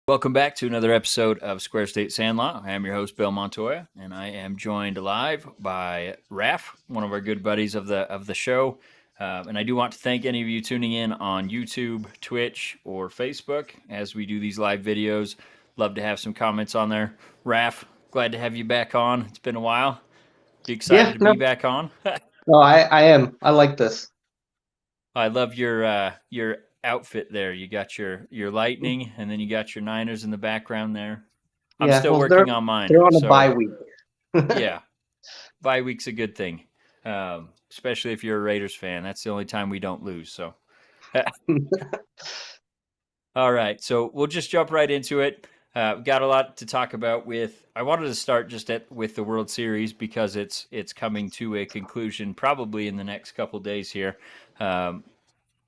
Welcome back to another episode of Square State Sandlot. I am your host, Bill Montoya, and I am joined live by Raph, one of our good buddies of the show. And I do want to thank any of you tuning in on YouTube, Twitch, or Facebook as we do these live videos. Love to have some comments on there. Raph, glad to have you back on. It's been a while. You excited Yeah, to no, be back on? no, I am. I like this. I love your outfit there. You got your lightning, and then you got your Niners in the background there. I'm Yeah, still well, working on mine, they're on a so bye week. yeah, bye week's a good thing, especially if you're a Raiders fan. That's the only time we don't lose. So, all right, so we'll just jump right into it. Got a lot to talk about with. I wanted to start just with the World Series because it's coming to a conclusion probably in the next couple days here. Um,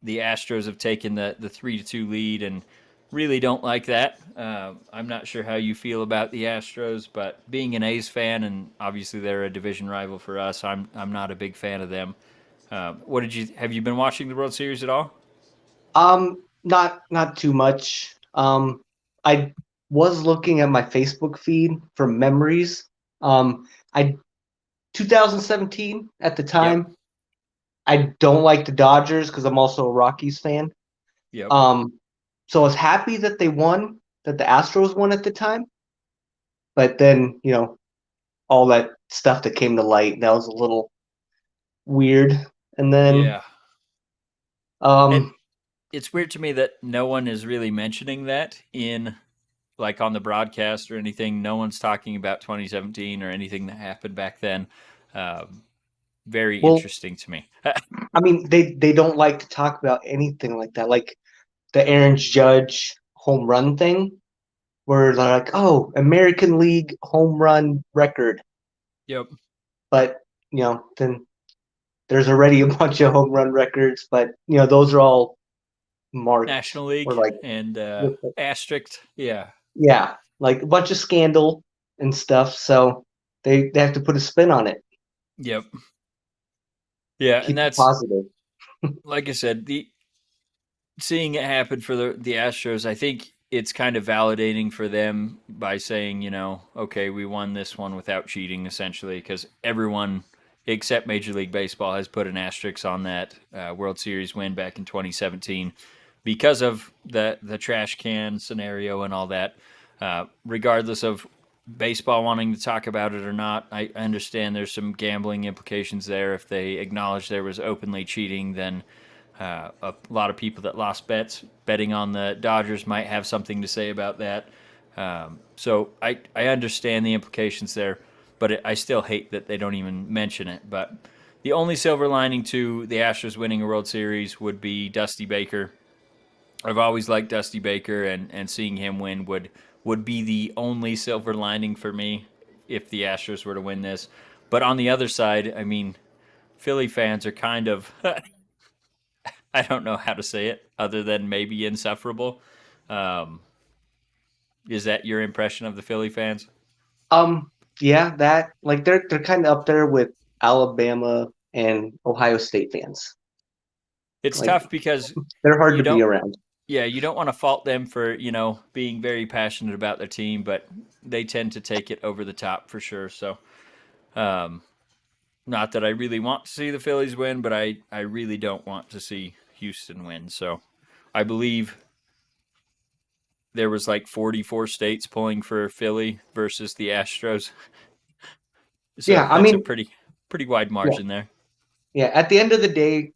the Astros have taken the 3-2 lead and really don't like that. I'm not sure how you feel about the Astros, but being an A's fan and obviously they're a division rival for us, I'm not a big fan of them. What did you have you been watching the World Series at all? Not too much. I was looking at my Facebook feed for memories. I 2017 at the Yep. time. I don't like the Dodgers because I'm also a Rockies fan. Yep. Um, so I was happy that they won, that the Astros won at the time. But then, all that stuff that came to light, that was a little weird. And then, Yeah. And um, it's weird to me that no one is really mentioning that in like on the broadcast or anything. No one's talking about 2017 or anything that happened back then. Um, Very well, interesting to me. I mean, they don't like to talk about anything like that, like the Aaron Judge home run thing, where they're like, "Oh, American League home run record," Yep. but then there's already a bunch of home run records, but those are all marked National or League like, and asterisk. Yeah. yeah, like a bunch of scandal and stuff. So they have to put a spin on it, Yep. Yeah, and keep it that's positive. like I said, the seeing it happen for the Astros, I think it's kind of validating for them by saying, okay, we won this one without cheating, essentially, because everyone except Major League Baseball has put an asterisk on that World Series win back in 2017 because of the trash can scenario and all that. Regardless of baseball wanting to talk about it or not, I understand there's some gambling implications there. If they acknowledge there was openly cheating, then a lot of people that lost bets betting on the Dodgers might have something to say about that. So I understand the implications there, but I still hate that they don't even mention it. But the only silver lining to the Astros winning a World Series would be Dusty Baker. I've always liked Dusty Baker, and seeing him win would be the only silver lining for me if the Astros were to win this. But on the other side, I mean, Philly fans are kind of I don't know how to say it other than maybe insufferable. Um, is that your impression of the Philly fans? Um, yeah, that like they're kind of up there with Alabama and Ohio State fans. It's Like tough because they're hard you to be don't, around. yeah, you don't want to fault them for being very passionate about their team, but they tend to take it over the top for sure. So, um, not that I really want to see the Phillies win, but I really don't want to see Houston win. So, I believe there was like 44 states pulling for Philly versus the Astros. So Yeah, I that's a mean, pretty wide yeah, margin there. yeah. At the end of the day,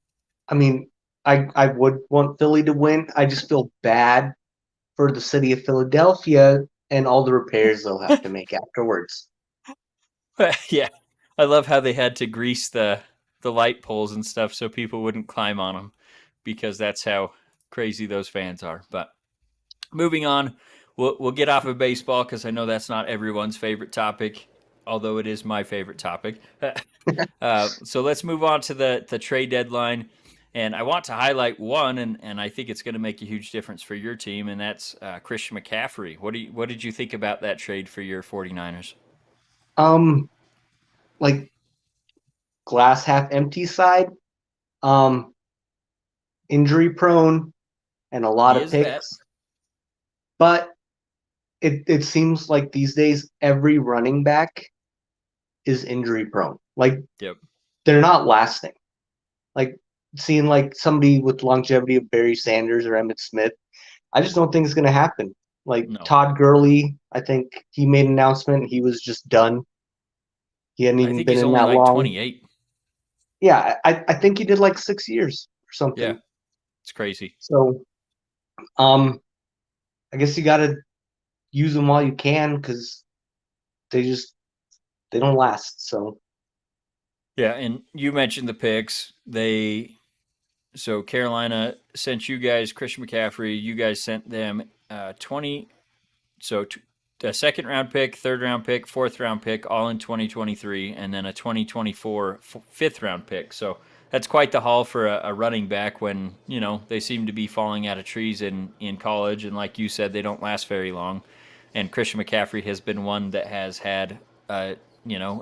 I mean, I would want Philly to win. I just feel bad for the city of Philadelphia and all the repairs they'll have to make afterwards. Yeah, I love how they had to grease the light poles and stuff so people wouldn't climb on them because that's how crazy those fans are. But moving on, we'll get off of baseball because I know that's not everyone's favorite topic, although it is my favorite topic. So let's move on to the trade deadline. And I want to highlight one, and I think it's going to make a huge difference for your team, and that's Christian McCaffrey. What did you think about that trade for your 49ers? Um, like glass half empty side. Um, Injury prone and a lot He of is that. picks, but it seems like these days every running back is injury prone. Like Yep. they're not lasting. Like seeing like somebody with longevity of Barry Sanders or Emmett Smith, I just don't think it's gonna happen. Like No. Todd Gurley, I think he made an announcement he was just done. He hadn't I even think been he's in only that like long. 28. Yeah, I think he did like 6 years or Yeah. something. It's crazy. So um I guess you gotta use them while you can because they just they don't last. So Yeah, and you mentioned the picks. So Carolina sent you guys Christian McCaffrey. You guys sent them 20. So a second round pick, third round pick, fourth round pick, all in 2023, and then a 2024 fifth round pick. So that's quite the haul for a running back when they seem to be falling out of trees in college, and like you said, they don't last very long. And Christian McCaffrey has been one that has had an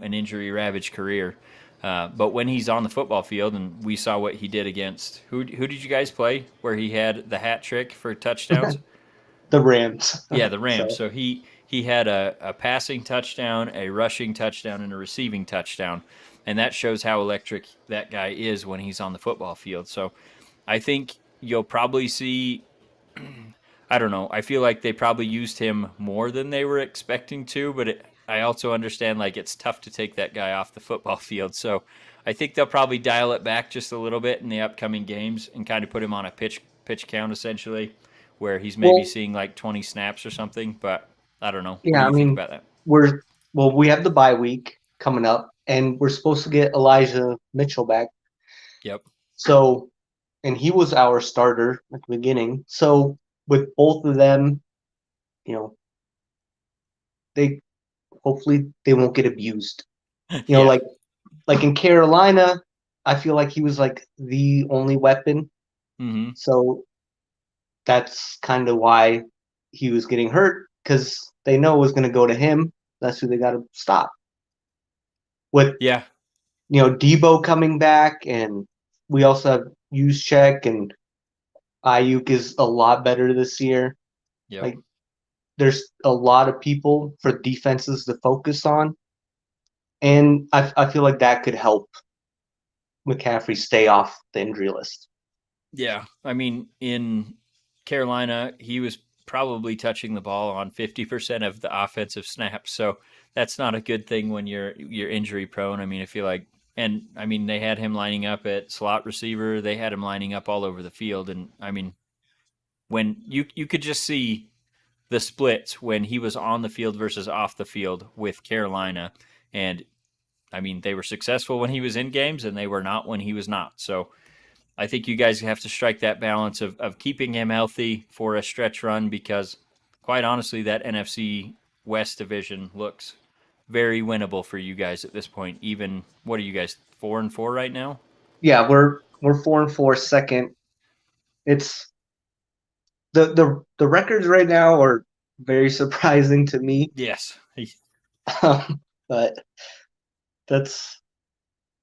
injury ravaged career. But when he's on the football field, and we saw what he did against who did you guys play? Where he had the hat trick for touchdowns? the Rams. Yeah, the Rams. So So he had a passing touchdown, a rushing touchdown, and a receiving touchdown, and that shows how electric that guy is when he's on the football field. So I think you'll probably see. I don't know. I feel like they probably used him more than they were expecting to, but I also understand like it's tough to take that guy off the football field. So I think they'll probably dial it back just a little bit in the upcoming games and kind of put him on a pitch count essentially, where he's maybe well, seeing like 20 snaps or something. But I don't know. What do yeah, I you think mean about that? we're we have the bye week coming up, and we're supposed to get Elijah Mitchell back. Yep. So and he was our starter at the beginning. So with both of them, you know, they hopefully they won't get abused. You know, Yeah. like in Carolina, I feel like he was like the only weapon. Mm-hmm. So that's kind of why he was getting hurt because they know it was going to go to him. That's who they got to stop. With Yeah. Debo coming back, and we also have Juszczyk and Ayuk is a lot better this year. Yep. Like there's a lot of people for defenses to focus on, and I feel like that could help McCaffrey stay off the injury list. Yeah, I mean, in Carolina, he was probably touching the ball on 50% of the offensive snaps. So that's not a good thing when you're injury prone. I mean, I feel like, and I mean, they had him lining up at slot receiver. They had him lining up all over the field, and I mean, when you could just see the splits when he was on the field versus off the field with Carolina, and I mean, they were successful when he was in games, and they were not when he was not. So I think you guys have to strike that balance of keeping him healthy for a stretch run because, quite honestly, that NFC West division looks very winnable for you guys at this point. Even what are you guys 4-4 right now? Yeah, we're 4-4 second. It's the records right now are very surprising to me. Yes, But that's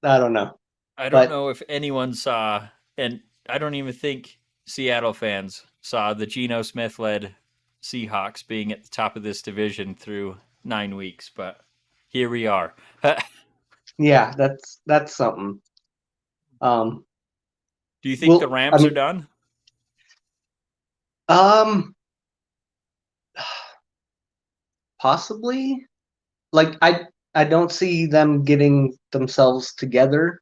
I don't know. I don't But know if anyone saw, and I don't even think Seattle fans saw the Geno Smith led Seahawks being at the top of this division through 9 weeks, but here we are. yeah, that's something. Um, Do you think the well, I Rams are mean, done? um, possibly. Like I don't see them getting themselves together.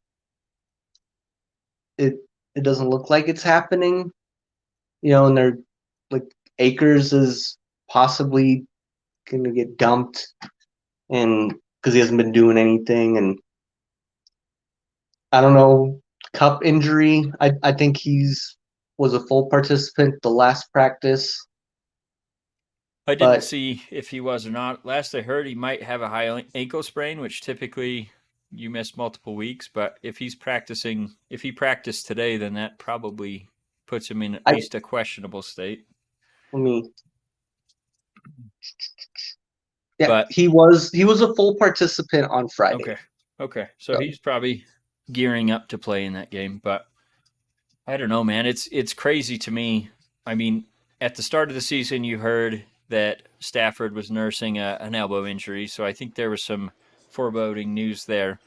It it doesn't look like it's happening. And they're like Akers is possibly gonna get dumped, and because he hasn't been doing anything, and I don't know, cup injury. I think he's was a full participant the last practice, I didn't but see if he was or not. Last I heard, he might have a high ankle sprain, which typically you miss multiple weeks. But if he practiced today, then that probably puts him in at I least a questionable state. let me yeah, But he was a full participant on Friday. okay, okay, so So he's probably gearing up to play in that game. But I don't know, man. It's crazy to me. I mean, at the start of the season, you heard that Stafford was nursing an elbow injury, so I think there was some foreboding news there.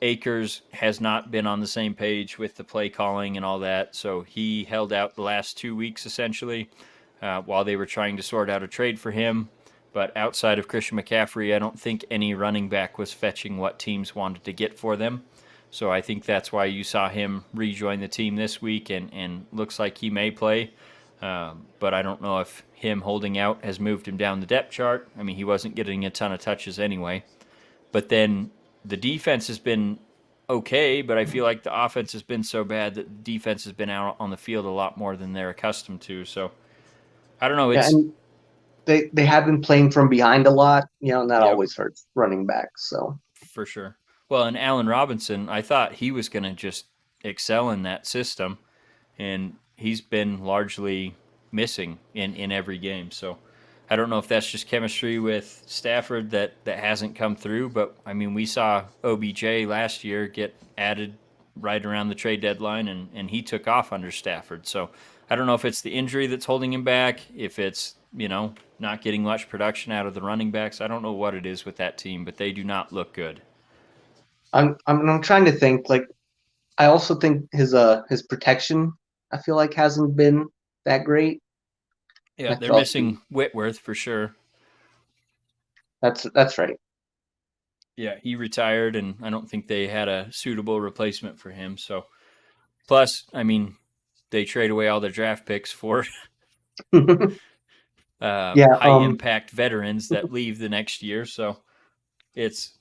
Akers has not been on the same page with the play calling and all that, so he held out the last 2 weeks essentially while they were trying to sort out a trade for him. But outside of Christian McCaffrey, I don't think any running back was fetching what teams wanted to get for them. So I think that's why you saw him rejoin the team this week, and looks like he may play. But I don't know if him holding out has moved him down the depth chart. I mean, he wasn't getting a ton of touches anyway. But then the defense has been okay, but I feel like the offense has been so bad that the defense has been out on the field a lot more than they're accustomed to. So I don't know. Yeah, It's and they have been playing from behind a lot, and that Yep, always hurts running backs. So for sure. Well, and Allen Robinson, I thought he was going to just excel in that system, and he's been largely missing in every game. So I don't know if that's just chemistry with Stafford that hasn't come through, but I mean, we saw OBJ last year get added right around the trade deadline, and he took off under Stafford. So I don't know if it's the injury that's holding him back, if it's, not getting much production out of the running backs. I don't know what it is with that team, but they do not look good. I'm trying to think. Like I also think his protection I feel like hasn't been that great. Yeah, That's they're also missing Whitworth for sure. that's right. Yeah, he retired, and I don't think they had a suitable replacement for him. So, plus, I mean, they trade away all their draft picks for Yeah. high impact veterans that leave the next year. So it's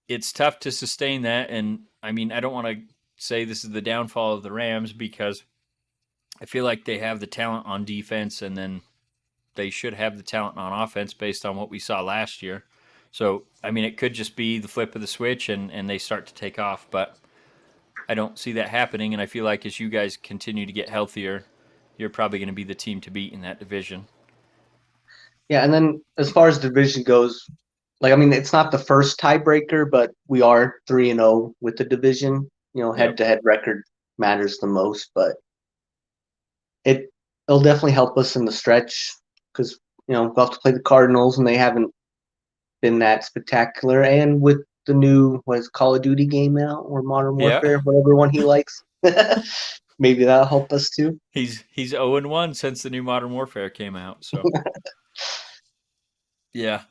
it's tough to sustain that. And I mean, I don't want to say this is the downfall of the Rams because I feel like they have the talent on defense, and then they should have the talent on offense based on what we saw last year. So I mean, it could just be the flip of the switch, and they start to take off, but I don't see that happening, and I feel like as you guys continue to get healthier, you're probably going to be the team to beat in that division. Yeah, and then as far as division goes, like I mean, it's not the first tiebreaker, but we are 3-0 with the division. Head Yep. to head record matters the most, but it it'll definitely help us in the stretch because we'll have to play the Cardinals, and they haven't been that spectacular. And with the new Call of Duty game out or Modern Yeah. Warfare, whatever one he likes, maybe that'll help us too. He's 0-1 since the new Modern Warfare came out. So yeah,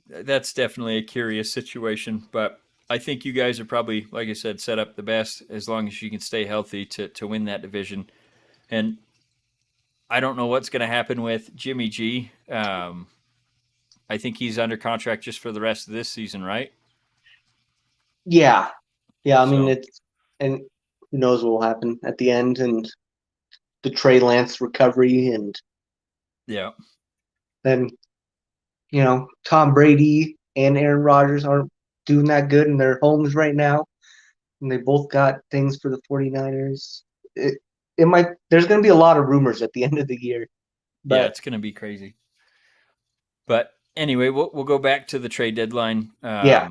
that's definitely a curious situation. But I think you guys are probably, like I said, set up the best as long as you can stay healthy to win that division. And I don't know what's going to happen with Jimmy G. I think he's under contract just for the rest of this season, right? Yeah, yeah. I mean, So it's and who knows what will happen at the end, and the Trey Lance recovery, and yeah. then Tom Brady and Aaron Rodgers aren't doing that good in their homes right now, and they both got things for the 49ers. It might there's going to be a lot of rumors at the end of the year, Yeah, but it's going to be crazy. But anyway, we'll go back to the trade deadline. yeah,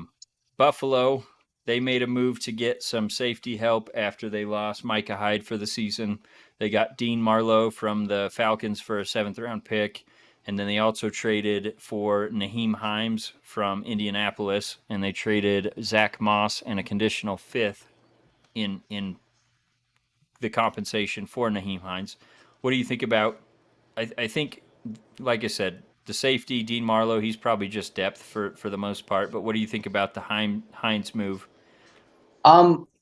Buffalo, they made a move to get some safety help after they lost Micah Hyde for the season. They got Dean Marlowe from the Falcons for a seventh round pick. And then they also traded for Naheem Himes from Indianapolis, and they traded Zach Moss and a conditional fifth in the compensation for Naheem Hines. What do you think about? I think, like I said, the safety Dean Marlowe, he's probably just depth for the most part. But what do you think about the Hines move?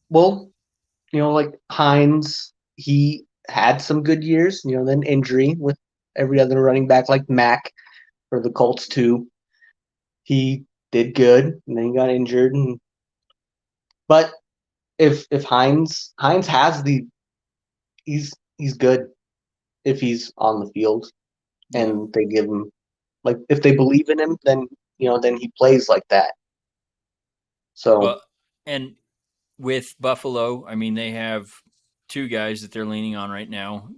well, like Hines, he had some good years, then injury with every other running back like Mack for the Colts too. He did good, and then he got injured. But if Hines has he's good if he's on the field, Yeah. and they give him like if they believe in him, then then he plays like that. So Well, and with Buffalo, I mean, they have two guys that they're leaning on right now.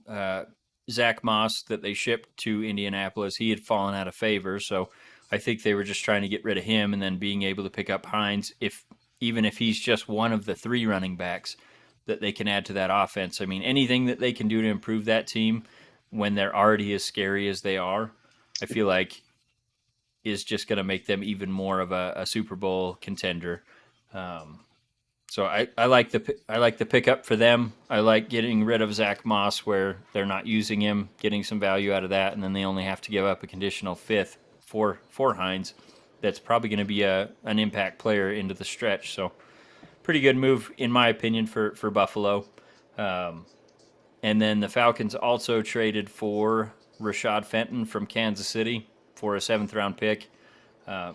Zach Moss, that they shipped to Indianapolis, he had fallen out of favor, so I think they were just trying to get rid of him and then being able to pick up Hines, if even if he's just one of the three running backs that they can add to that offense. I mean, anything that they can do to improve that team when they're already as scary as they are, I feel like. is just going to make them even more of a Super Bowl contender. Um, so I like the pickup for them. I like getting rid of Zach Moss where they're not using him, getting some value out of that, and then they only have to give up a conditional fifth for Hines. That's probably going to be an impact player into the stretch. So pretty good move in my opinion for Buffalo. Um, and then the Falcons also traded for Rashad Fenton from Kansas City for a seventh round pick.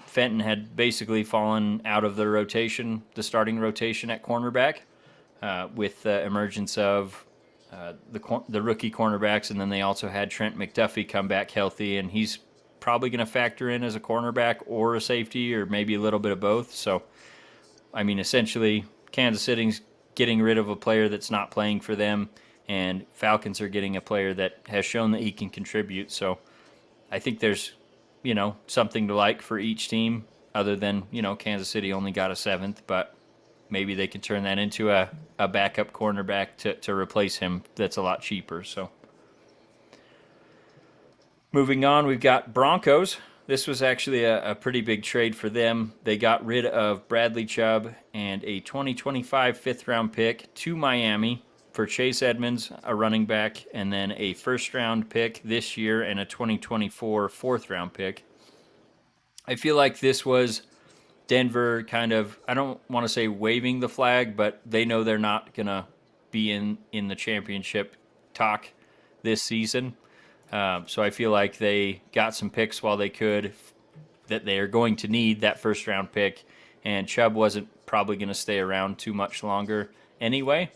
Fenton had basically fallen out of the rotation, the starting rotation at cornerback, with the emergence of the rookie cornerbacks, and then they also had Trent McDuffie come back healthy, and he's probably going to factor in as a cornerback or a safety, or maybe a little bit of both. So, I mean, essentially, Kansas City's getting rid of a player that's not playing for them, and Falcons are getting a player that has shown that he can contribute. So, I think there's, something to like for each team, other than, Kansas City only got a seventh, but maybe they can turn that into a backup cornerback to replace him that's a lot cheaper. So moving on, we've got Broncos. This was actually a pretty big trade for them. They got rid of Bradley Chubb and a 2025 fifth round pick to Miami for Chase Edmonds, a running back, and then a first round pick this year and a 2024 fourth round pick. I feel like this was Denver kind of, I don't want to say waving the flag, but they know they're not going to be in the championship talk this season. So I feel like they got some picks while they could that they are going to need that first round pick. And Chubb wasn't probably going to stay around too much longer anyway.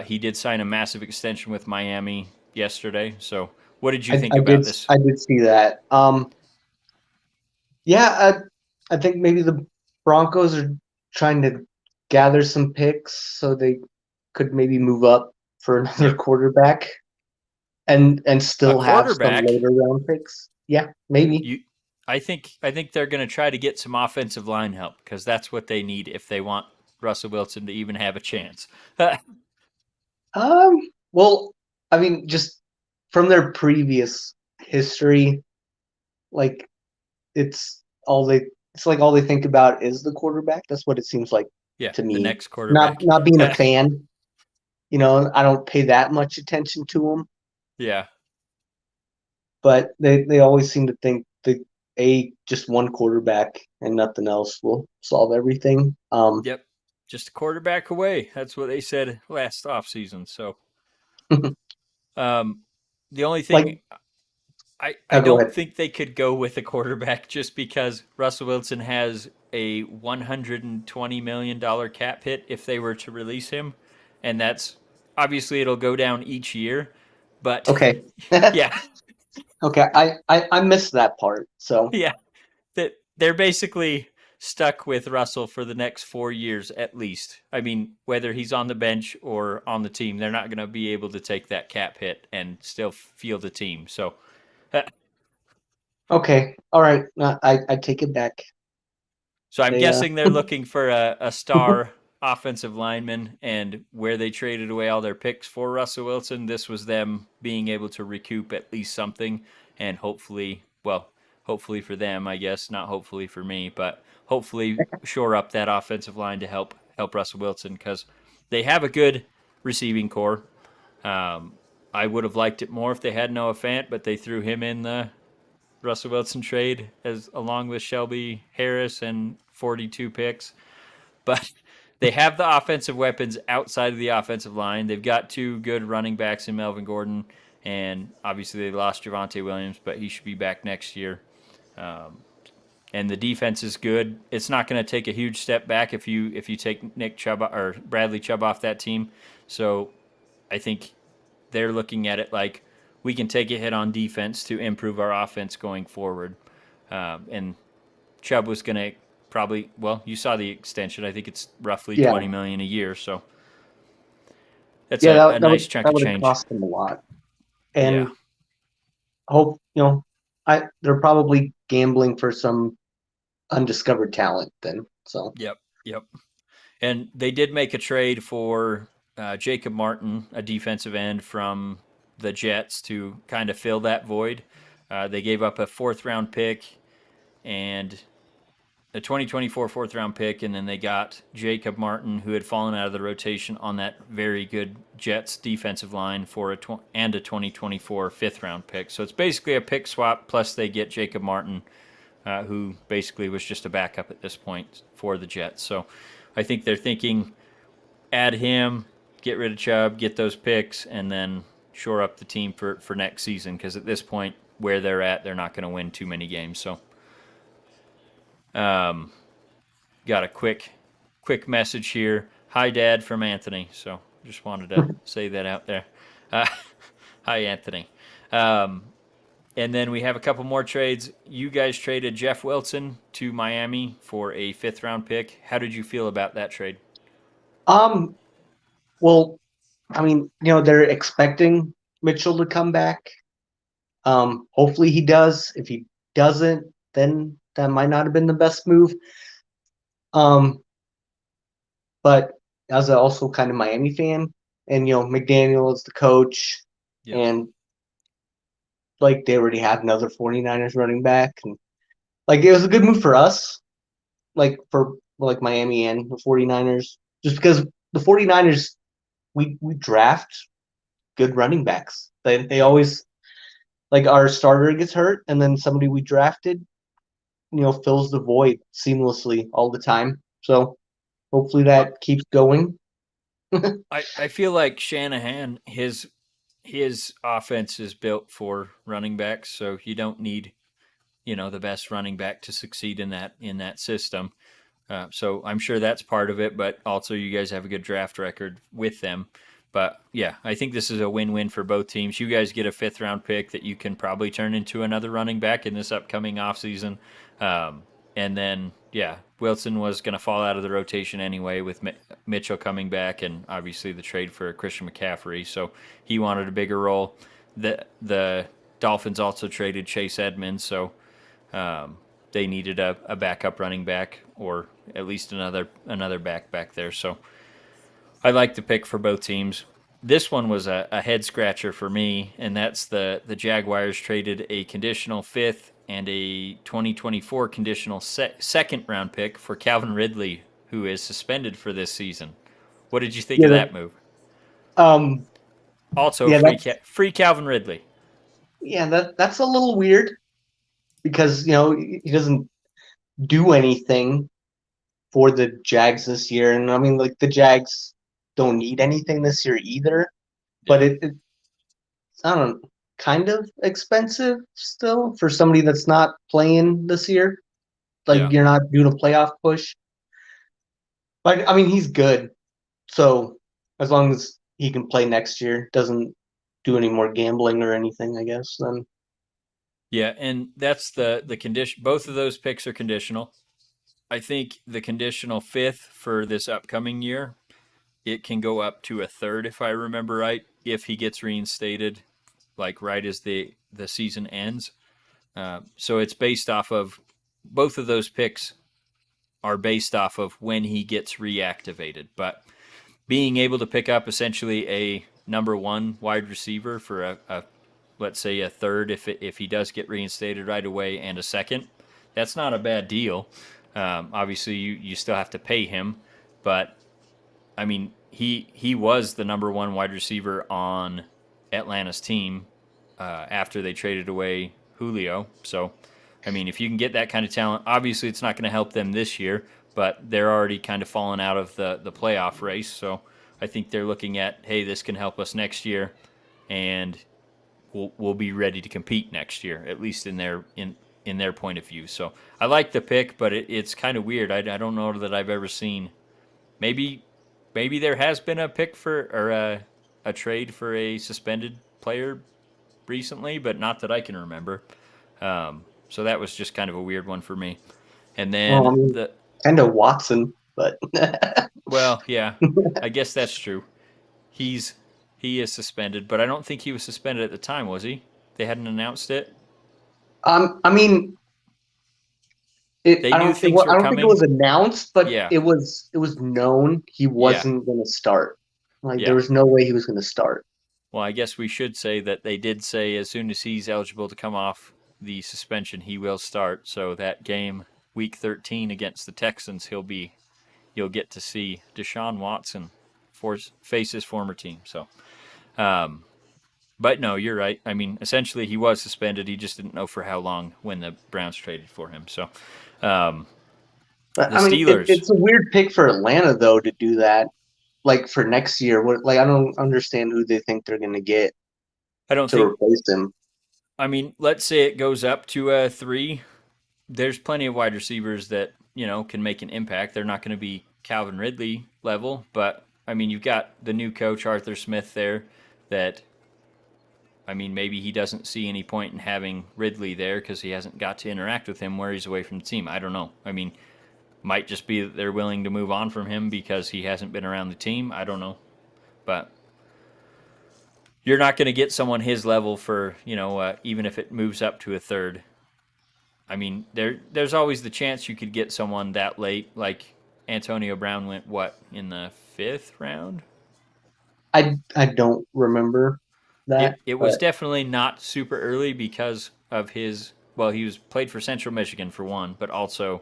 He did sign a massive extension with Miami yesterday. So what did you think about this? I did see that. Yeah, I think maybe the Broncos are trying to gather some picks so they could maybe move up for another Yep. quarterback and A still have some quarterback, later round picks. Yeah, maybe. you I think they're going to try to get some offensive line help because that's what they need if they want Russell Wilson to even have a chance. Um, well, I mean, just from their previous history, like it's all they it's like all they think about is the quarterback. That's what it seems like Yeah, to the me. next Not quarterback. not being a fan, I don't pay that much attention to them, Yeah. but they always seem to think that just one quarterback and nothing else will solve everything. Yep. Just a quarterback away. That's what they said last offseason. So, um, the only like, thing I go don't ahead. think they could go with a quarterback just because Russell Wilson has a $120 million cap hit if they were to release him. And that's obviously it'll go down each year. But Okay. yeah, Okay, I missed that part. So yeah, that they're basically stuck with Russell for the next 4 years at least. I mean, whether he's on the bench or on the team, they're not going to be able to take that cap hit and still field the team. So, uh, okay, all right, I take it back. so I'm They guessing they're looking for a star offensive lineman, and where they traded away all their picks for Russell Wilson, this was them being able to recoup at least something, and hopefully for them, I guess, not hopefully for me, but hopefully shore up that offensive line to help Russell Wilson because they have a good receiving core. Um, I would have liked it more if they had Noah Fant, but they threw him in the Russell Wilson trade as along with Shelby Harris and 42 picks. But they have the offensive weapons outside of the offensive line. They've got two good running backs in Melvin Gordon, and obviously they lost Javonte Williams, but he should be back next year. Um, and the defense is good. It's not going to take a huge step back if you take Nick Chubb or Bradley Chubb off that team. So I think they're looking at it like we can take a hit on defense to improve our offense going forward. And Chubb was going to probably, well, you saw the extension. I think it's roughly yeah, 20 million a year, so that's yeah, a that nice chunk that of would have change. cost them a lot, Yeah. and hope they're probably gambling for some undiscovered talent then. So Yep. Yep. And they did make a trade for Jacob Martin, a defensive end from the Jets, to kind of fill that void. They gave up a fourth round pick and a 2024 fourth round pick, and then they got Jacob Martin, who had fallen out of the rotation on that very good Jets defensive line for and a 2024 fifth round pick. So it's basically a pick swap, plus they get Jacob Martin, who basically was just a backup at this point for the Jets. So I think they're thinking add him, get rid of Chubb, get those picks, and then shore up the team for next season, because at this point, where they're at, they're not going to win too many games. So um, got a quick message here. Hi, Dad, from Anthony. So just wanted to say that out there. Uh, hi, Anthony. Um, and then we have a couple more trades. You guys traded Jeff Wilson to Miami for a fifth round pick. How did you feel about that trade? Um, well, I mean, they're expecting Mitchell to come back. Hopefully he does. If he doesn't, then that might not have been the best move. But as a also kind of Miami fan, and McDaniel is the coach, Yep. and like they already had another 49ers running back, and like it was a good move for us, like for like Miami and the 49ers, just because the 49ers we draft good running backs. They Yep. always like our starter gets hurt, and then somebody we drafted, fills the void seamlessly all the time. So hopefully Uh, that keeps going. I feel like Shanahan, his offense is built for running backs, so you don't need the best running back to succeed in that system. So I'm sure that's part of it, but also you guys have a good draft record with them. But yeah, I think this is a win-win for both teams. You guys get a fifth round pick that you can probably turn into another running back in this upcoming offseason. Um, and then, yeah, Wilson was going to fall out of the rotation anyway with Mitchell coming back, and obviously the trade for Christian McCaffrey. So he wanted a bigger role. The Dolphins also traded Chase Edmonds, so um, they needed a backup running back, or at least another back there. So I like the pick for both teams. This one was a head scratcher for me, and that's the Jaguars traded a conditional fifth and a 2024 conditional second round pick for Calvin Ridley, who is suspended for this season. What did you think Yeah, of that move? um, Also, yeah, free Calvin Ridley. that's a little weird because he doesn't do anything for the Jags this year, and I mean like the Jags don't need anything this year either. But Yeah, it's I don't know, kind of expensive still for somebody that's not playing this year. Like yeah. you're not doing a playoff push. But I mean he's good, so as long as he can play next year, doesn't do any more gambling or anything, I guess. Then Yeah, and that's the condition. Both of those picks are conditional. I think the conditional fifth for this upcoming year, it can go up to a third if I remember right, if he gets reinstated, like right as the season ends. So it's based off of both of those picks are based off of when he gets reactivated. But being able to pick up essentially a number one wide receiver for a let's say a third if he does get reinstated right away, and a second, that's not a bad deal. Obviously, you still have to pay him, but I mean he was the number one wide receiver on Atlanta's team after they traded away Julio. So I mean, if you can get that kind of talent, obviously it's not going to help them this year, but they're already kind of fallen out of the playoff race. So I think they're looking at, hey, this can help us next year, and we'll be ready to compete next year, at least in their point of view. So I like the pick, but it's kind of weird. I don't know that I've ever seen. Maybe maybe there has been a pick for or a trade for a suspended player recently, but not that I can remember. So that was just kind of a weird one for me. And well, I then mean the kind of Watson, but well, yeah, I guess that's true. He's he is suspended, but I don't think he was suspended at the time, was he? They hadn't announced it. I mean They knew things I were don't think it was coming. announced, but Yeah, it was known he yeah, wasn't going to start. Like there yeah. was no way he was going to start. Well, I guess we should say that they did say as soon as he's eligible to come off the suspension, he will start. So that game, Week 13 against the Texans, you'll get to see Deshaun Watson face his former team. So, but no, you're right. I mean, essentially, he was suspended. He just didn't know for how long when the Browns traded for him. So, um, But the I mean, Steelers. it's a weird pick for Atlanta though to do that. Like for next year, what? Like I don't understand who they think they're going to get I don't to think. replace him. I mean, let's say it goes up to a three. There's plenty of wide receivers that can make an impact. They're not going to be Calvin Ridley level, but I mean, you've got the new coach Arthur Smith there. That I mean, maybe he doesn't see any point in having Ridley there because he hasn't got to interact with him where he's away from the team. I don't know. I mean, might just be that they're willing to move on from him because he hasn't been around the team. I don't know, but you're not going to get someone his level for even if it moves up to a third. I mean, there's always the chance you could get someone that late, like Antonio Brown went what in the fifth round. I don't remember that, It was but definitely not super early because of his. Well, he was played for Central Michigan for one, but also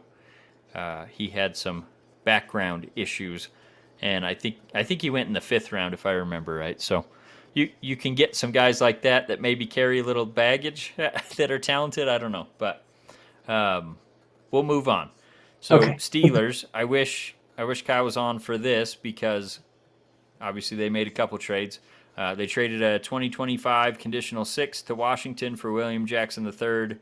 he had some background issues, and I think he went in the fifth round if I remember right. So you can get some guys like that maybe carry a little baggage that are talented. I don't know, but we'll move on. So okay. Steelers, I wish Kyle was on for this because obviously they made a couple trades. They traded a 2025 conditional sixth to Washington for William Jackson III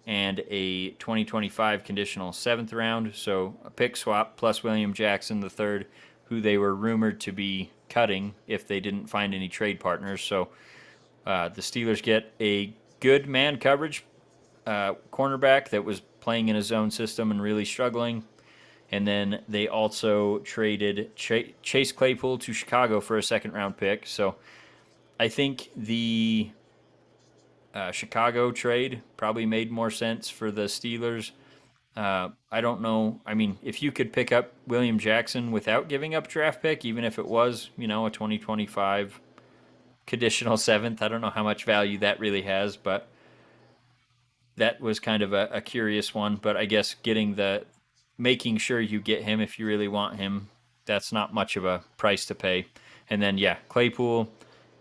and a 2025 conditional seventh round. So a pick swap plus William Jackson III, who they were rumored to be cutting if they didn't find any trade partners. So the Steelers get a good man coverage cornerback that was playing in his own system and really struggling. And then they also traded Chase Claypool to Chicago for a second round pick. So I think the Chicago trade probably made more sense for the Steelers. I don't know. I mean, if you could pick up William Jackson without giving up draft pick, even if it was, a 2025 conditional seventh, I don't know how much value that really has, but that was kind of a curious one. But I guess making sure you get him if you really want him, that's not much of a price to pay. And then yeah, Claypool,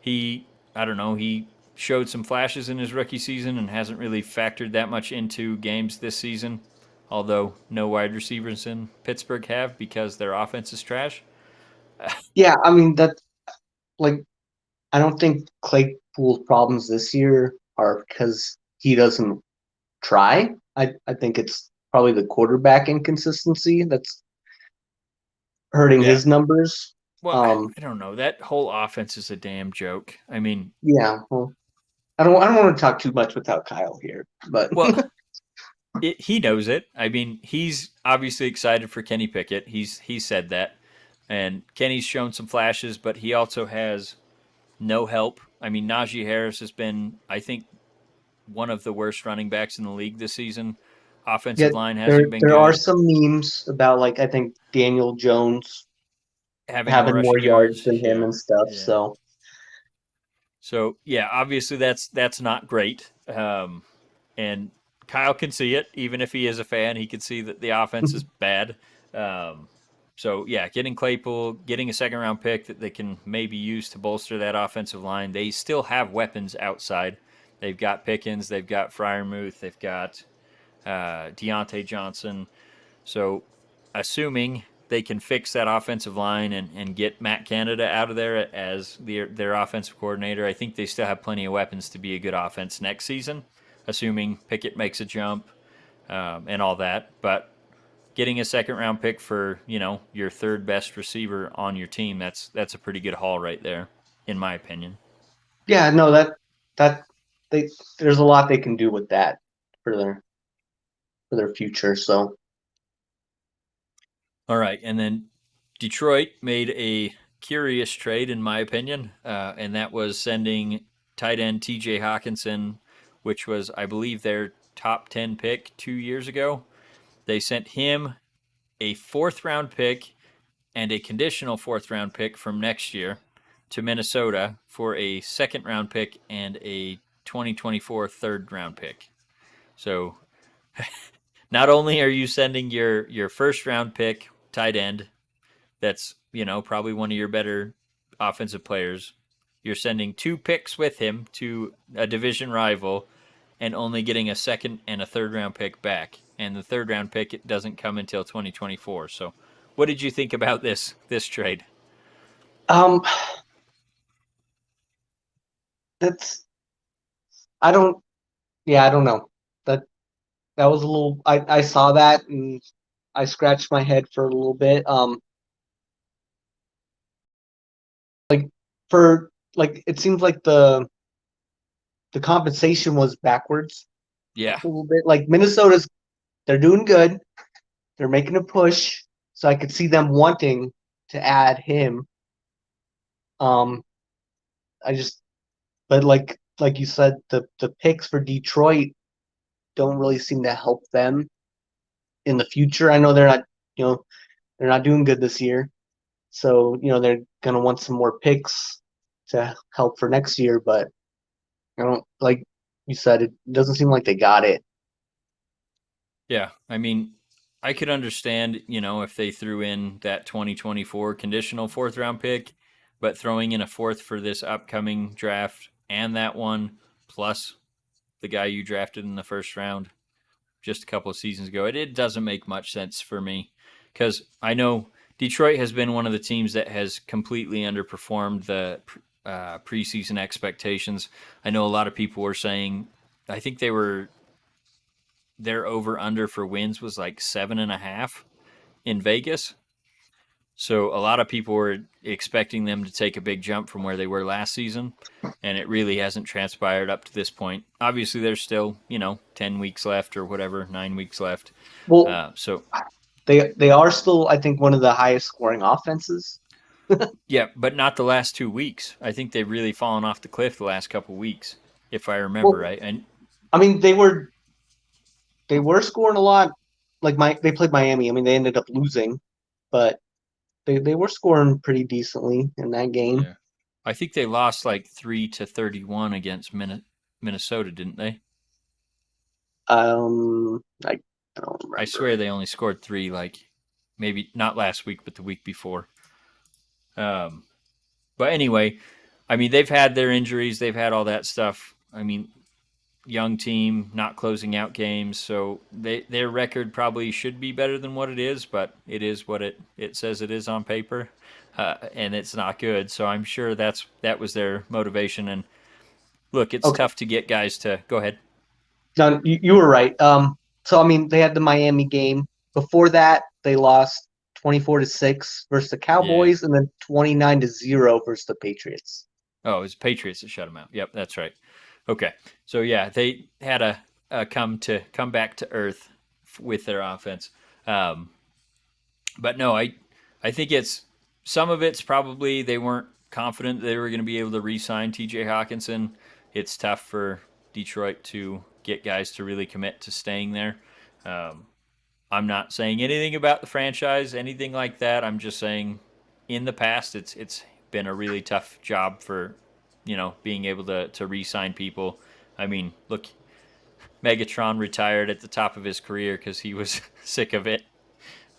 I don't know, he showed some flashes in his rookie season and hasn't really factored that much into games this season. Although no wide receivers in Pittsburgh have because their offense is trash. Yeah, I mean that's like I don't think Claypool's problems this year are because he doesn't try. I think it's probably the quarterback inconsistency that's hurting Yeah. his numbers. Well, Um, I don't know. That whole offense is a damn joke. I mean, yeah, well, I don't want to talk too much without Kyle here, but well, he knows it. I mean, he's obviously excited for Kenny Pickett. He said that, and Kenny's shown some flashes, but he also has no help. I mean, Najee Harris has been, I think, one of the worst running backs in the league this season. yeah, Offensive line there hasn't been there are good. some memes about like I think Daniel Jones Having more having more rushing yards yards, than him yeah, and stuff. yeah. So So yeah, obviously that's not great. And Kyle can see it, even if he is a fan. He can see that the offense is bad. Um, so yeah, getting Claypool, getting a second round pick that they can maybe use to bolster that offensive line. They still have weapons outside. They've got Pickens, they've got Fryermuth, they've got Deontay Johnson. So assuming they can fix that offensive line and get Matt Canada out of there as their offensive coordinator, I think they still have plenty of weapons to be a good offense next season, assuming Pickett makes a jump and all that. But getting a second round pick for your third best receiver on your team, that's a pretty good haul right there, in my opinion. yeah, no, that they there's a lot they can do with that for their future. So All right, and then Detroit made a curious trade, in my opinion, and that was sending tight end T.J. Hawkinson, which was, I believe, their top 10 pick 2 years ago. They sent him a fourth round pick and a conditional fourth round pick from next year to Minnesota for a second round pick and a 2024 third round pick. So not only are you sending your first round pick tight end, that's probably one of your better offensive players. You're sending two picks with him to a division rival, and only getting a second and a third round pick back. And the third round pick it doesn't come until 2024. So, what did you think about this trade? Um, that's I don't. Yeah, I don't know. That that was a little. I saw that and I scratched my head for a little bit. Like for like it seems like the compensation was backwards Yeah, a little bit. Like Minnesota's, they're doing good. They're making a push, so I could see them wanting to add him. Um, I just, but like you said, the picks for Detroit don't really seem to help them in the future. I know you know, they're not doing good this year, so they're gonna want some more picks to help for next year. But I don't like you said, it doesn't seem like they got it. yeah. I mean, I could understand, if they threw in that 2024 conditional fourth round pick, but throwing in a fourth for this upcoming draft and that one, plus the guy you drafted in the first round just a couple of seasons ago, it doesn't make much sense for me because I know Detroit has been one of the teams that has completely underperformed the preseason expectations. I know a lot of people were saying, I think their over under for wins was like 7.5 in Vegas. So a lot of people were expecting them to take a big jump from where they were last season, and it really hasn't transpired up to this point. Obviously, there's still 10 weeks left or whatever, 9 weeks left. Well, So they are still, I think, one of the highest scoring offenses. yeah, but not the last 2 weeks. I think they've really fallen off the cliff the last couple weeks, if I remember Well, right. And I mean, they were scoring a lot. Like they played Miami. I mean, they ended up losing, but they were scoring pretty decently in that game. yeah, I think they lost like 3-31 against Minnesota, didn't they? I don't I swear remember. they only scored three, like maybe not last week, but the week before. Um, but anyway, I mean, they've had their injuries, they've had all that stuff. I mean, young team, not closing out games, so their record probably should be better than what it is, but it is what it says it is on paper, and it's not good. So I'm sure that was their motivation. And look, it's Okay, tough to get guys to go ahead. no, you were right. So I mean, they had the Miami game. Before that, they lost 24-6 versus the Yeah. Cowboys, and then 29-0 versus the Patriots. Oh, it was Patriots that shut them out. Yep, that's right. Okay, so yeah, they had a come back to earth with their offense. Um, but no, I think it's some of it's probably they weren't confident they were going to be able to re-sign T.J. Hawkinson. It's tough for Detroit to get guys to really commit to staying there. Um, I'm not saying anything about the franchise, anything like that. I'm just saying, in the past, it's been a really tough job for being able to re-sign people. I mean, look, Megatron retired at the top of his career because he was sick of it.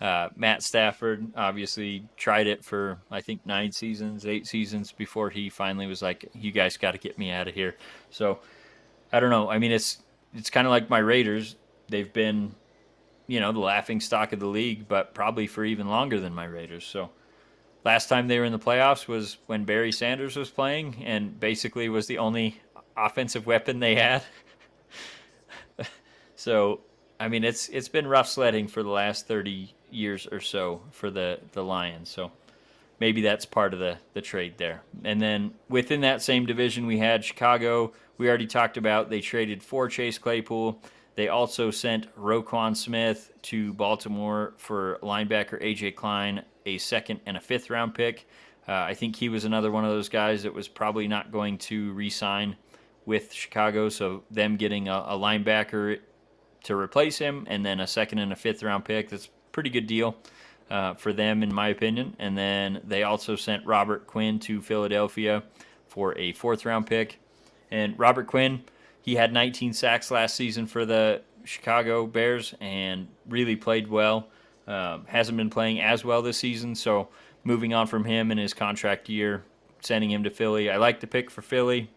Matt Stafford obviously tried it for I think 9 seasons, 8 seasons before he finally was like, "You guys got to get me out of here." So I don't know. I mean, it's kind of like my Raiders. They've been the laughing stock of the league, but probably for even longer than my Raiders. So last time they were in the playoffs was when Barry Sanders was playing, and basically was the only offensive weapon they had. So I mean, it's been rough sledding for the last 30 years or so for the Lions. So maybe that's part of the trade there. And then within that same division, we had Chicago. We already talked about they traded for Chase Claypool. They also sent Roquan Smith to Baltimore for linebacker AJ Klein, a second and a fifth round pick. I think he was another one of those guys that was probably not going to re-sign with Chicago. So them getting a linebacker to replace him, and then a second and a fifth round pick. That's a pretty good deal for them, in my opinion. And then they also sent Robert Quinn to Philadelphia for a fourth round pick. And Robert Quinn, he had 19 sacks last season for the Chicago Bears and really played well. Hasn't been playing as well this season, so moving on from him in his contract year, sending him to Philly. I like the pick for Philly,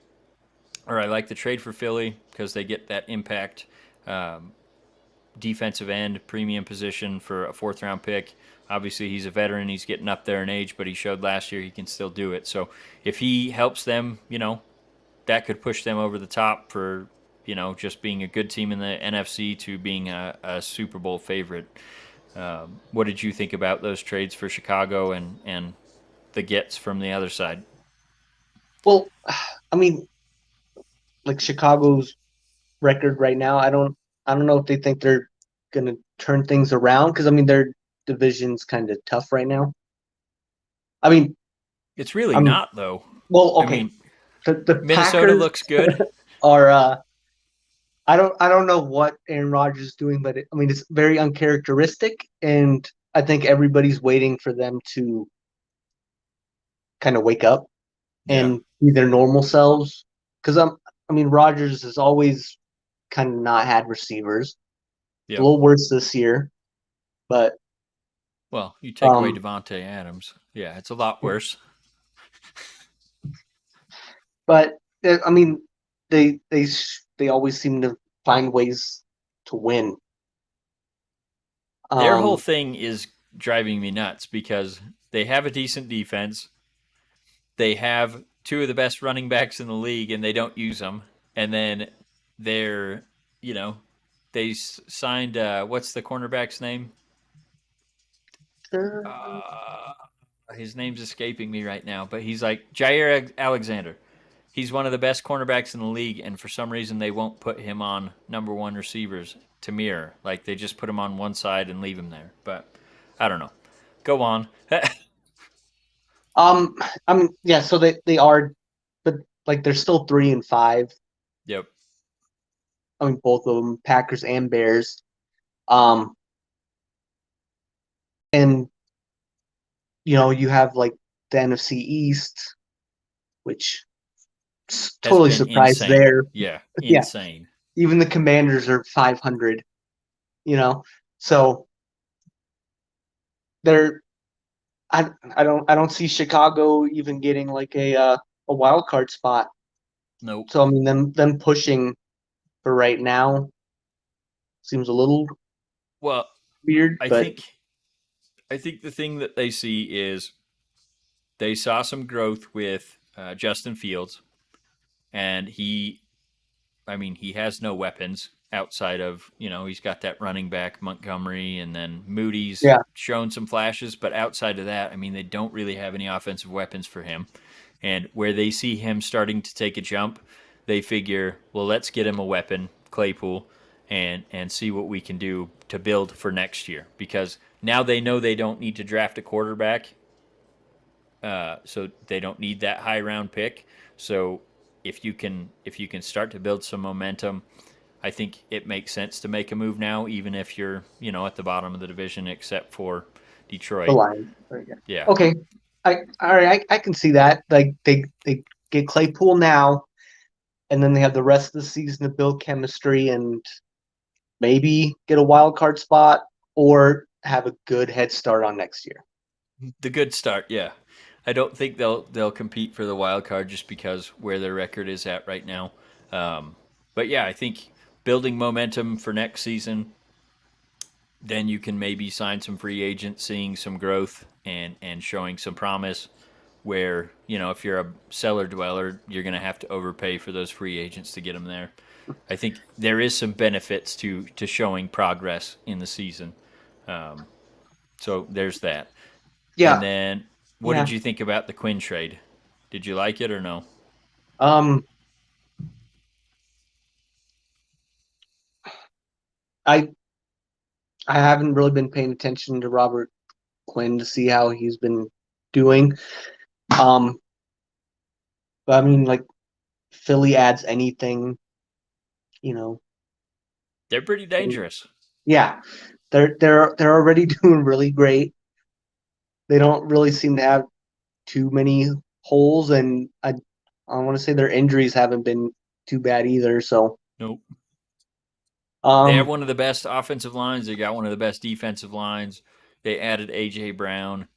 or I like the trade for Philly because they get that impact um, defensive end premium position for a fourth round pick. Obviously, he's a veteran. He's getting up there in age, but he showed last year he can still do it. So if he helps them, that could push them over the top for, just being a good team in the NFC to being a Super Bowl favorite. What did you think about those trades for Chicago and the gets from the other side? Well, I mean, like Chicago's record right now, I don't know if they think they're gonna turn things around because I mean their division's kind of tough right now. I mean, It's really I mean, not, though. well, I okay, mean, the Minnesota Packers looks good. are I don't know what Aaron Rodgers is doing, but I mean it's very uncharacteristic, and I think everybody's waiting for them to kind of wake up Yeah. and be their normal selves. Because I mean Rodgers has always kind of not had receivers. It's a Yep. little worse this year, but Well, you take away um, Devonte Adams. Yeah, it's a lot worse. but I mean they always seem to find ways to win. Their whole Um, thing is driving me nuts because they have a decent defense. They have two of the best running backs in the league, and they don't use them. And then they're, you know, they signed what's the cornerback's name? Uh, his name's escaping me right now, but he's like Jair Alexander. He's one of the best cornerbacks in the league, and for some reason they won't put him on number one receivers to mirror. Like they just put him on one side and leave him there. But I don't know. Go on. um, I mean, yeah. So they are, but like they're still 3-5. Yep. I mean, both of them, Packers and Bears. Um, and you have like the NFC East, which Has totally been surprised insane. there. Yeah, Yeah, insane. even the Commanders are 500. So they're I don't see Chicago even getting like a wild card spot. Nope. So I mean them pushing for right now seems a little Well, weird, I but think I think the thing that they see is they saw some growth with Justin Fields, and he has no weapons outside of, he's got that running back Montgomery, and then Moody's yeah, shown some flashes, but outside of that, I mean, they don't really have any offensive weapons for him. And where they see him starting to take a jump, they figure, well, let's get him a weapon, Claypool, and see what we can do to build for next year. Because now they know they don't need to draft a quarterback, so they don't need that high round pick. So if you can start to build some momentum, I think it makes sense to make a move now, even if you're at the bottom of the division, except for the Detroit. line. Yeah. Yeah, Okay, all right, I can see that. Like they get Claypool now, and then they have the rest of the season to build chemistry and maybe get a wild card spot or have a good head start on next year. the good start. Yeah, I don't think they'll compete for the wild card just because where their record is at right now. Um, but yeah, I think building momentum for next season, then you can maybe sign some free agents, seeing some growth and showing some promise. Where if you're a cellar dweller, you're going to have to overpay for those free agents to get them there. I think there is some benefits to showing progress in the season. So there's that. And Yeah, then, what yeah. did you think about the Quinn trade? Did you like it or no? Um, I I haven't really been paying attention to Robert Quinn to see how he's been doing. Um, but I mean, like Philly adds anything, you know. They're pretty dangerous. Yeah, they're already doing really great. They don't really seem to have too many holes, and I want to say their injuries haven't been too bad either. So Nope. They have Um, one of the best offensive lines. They got one of the best defensive lines. They added AJ Brown.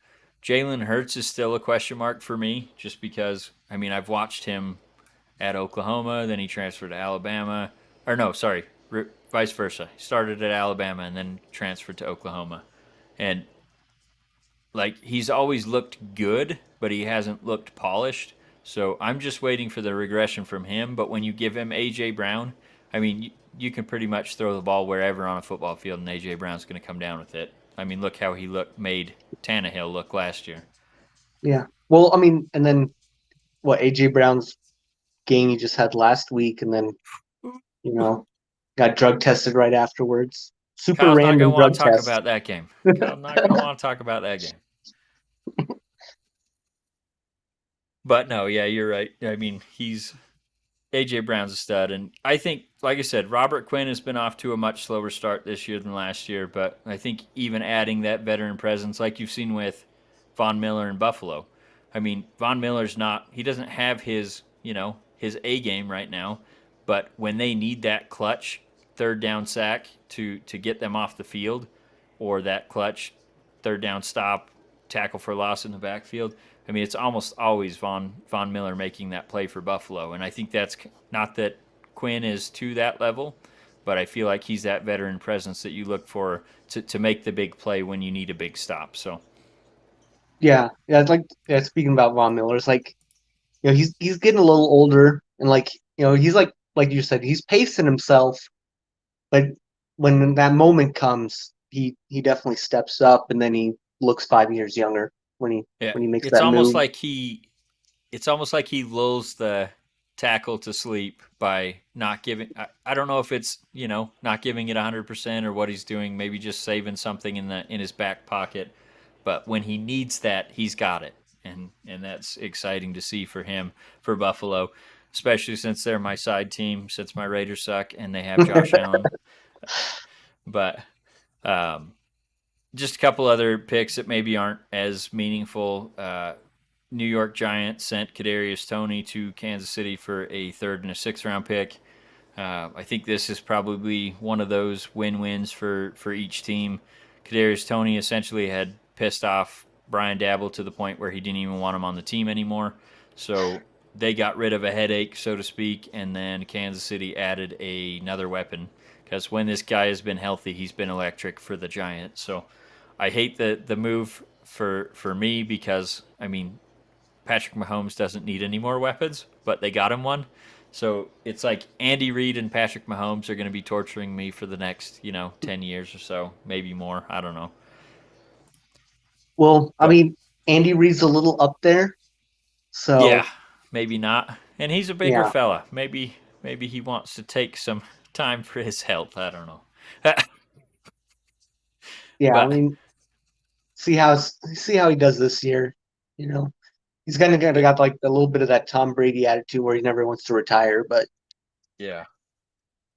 Jalen Hurts is still a question mark for me, just because I mean I've watched him at Oklahoma, then he transferred to Alabama, or no, sorry, vice versa. He started at Alabama and then transferred to Oklahoma, and like he's always looked good, but he hasn't looked polished. So I'm just waiting for the regression from him. But when you give him AJ Brown, I mean, you can pretty much throw the ball wherever on a football field, and AJ Brown's going to come down with it. I mean, look how he made Tannehill look last year. yeah. Well, I mean, and then what AJ Brown's game he just had last week, and then you know got drug tested right afterwards. Super Kyle's not going random to want drug to talk test. about that game. Kyle's not going to want to talk about that game. But no, yeah, you're right. I mean, he's AJ Brown's a stud, and I think, like I said, Robert Quinn has been off to a much slower start this year than last year. But I think even adding that veteran presence, like you've seen with Von Miller in Buffalo, I mean, Von Miller's not, he doesn't have his, his A game right now. But when they need that clutch third down sack to get them off the field, or that clutch third down stop, tackle for loss in the backfield, I mean, it's almost always Von Miller making that play for Buffalo, and I think that's not that Quinn is to that level, but I feel like he's that veteran presence that you look for to make the big play when you need a big stop. So Yeah, yeah. It's like yeah, speaking about Von Miller, it's like he's getting a little older, and like he's like you said, he's pacing himself, but when that moment comes, he definitely steps up, and then he looks 5 years younger when he yeah, when he makes it's that almost move. like he lulls the tackle to sleep by not giving. I don't know if it's not giving it 100% or what he's doing. Maybe just saving something in his back pocket. But when he needs that, he's got it, and that's exciting to see for him for Buffalo, especially since they're my side team. Since my Raiders suck and they have Josh Allen, but um, just a couple other picks that maybe aren't as meaningful. New York Giants sent Kadarius Toney to Kansas City for a third and a sixth round pick. I think this is probably one of those win-wins for each team. Kadarius Toney essentially had pissed off Brian Dabble to the point where he didn't even want him on the team anymore. So they got rid of a headache, so to speak, and then Kansas City added another weapon. Because when this guy has been healthy, he's been electric for the Giants. So I hate the move for me because I mean Patrick Mahomes doesn't need any more weapons, but they got him one. So it's like Andy Reid and Patrick Mahomes are going to be torturing me for the next, 10 years or so, maybe more. I don't know. Well, I But mean, Andy Reid's a little up there, yeah, so maybe not. And he's a bigger yeah, fella. Maybe he wants to take some time for his health. I don't know. yeah. I But mean, see how he does this year. You know, he's kind of yeah, got like a little bit of that Tom Brady attitude where he never wants to retire, but yeah.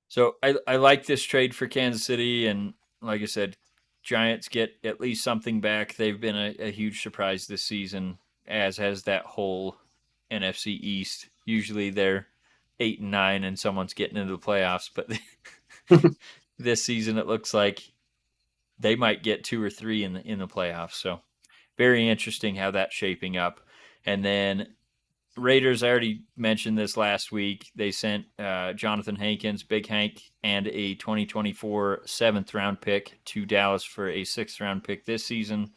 So I like this trade for Kansas City, and like I said, Giants get at least something back. They've been a huge surprise this season, as has that whole NFC East. Usually they're 8 and 9, and someone's getting into the playoffs, but this season it looks like they might get 2 or 3 in the playoffs. So very interesting how that's shaping up. And then Raiders, I already mentioned this last week. They sent Jonathan Hankins, Big Hank, and a 2024 seventh round pick to Dallas for a sixth round pick this season.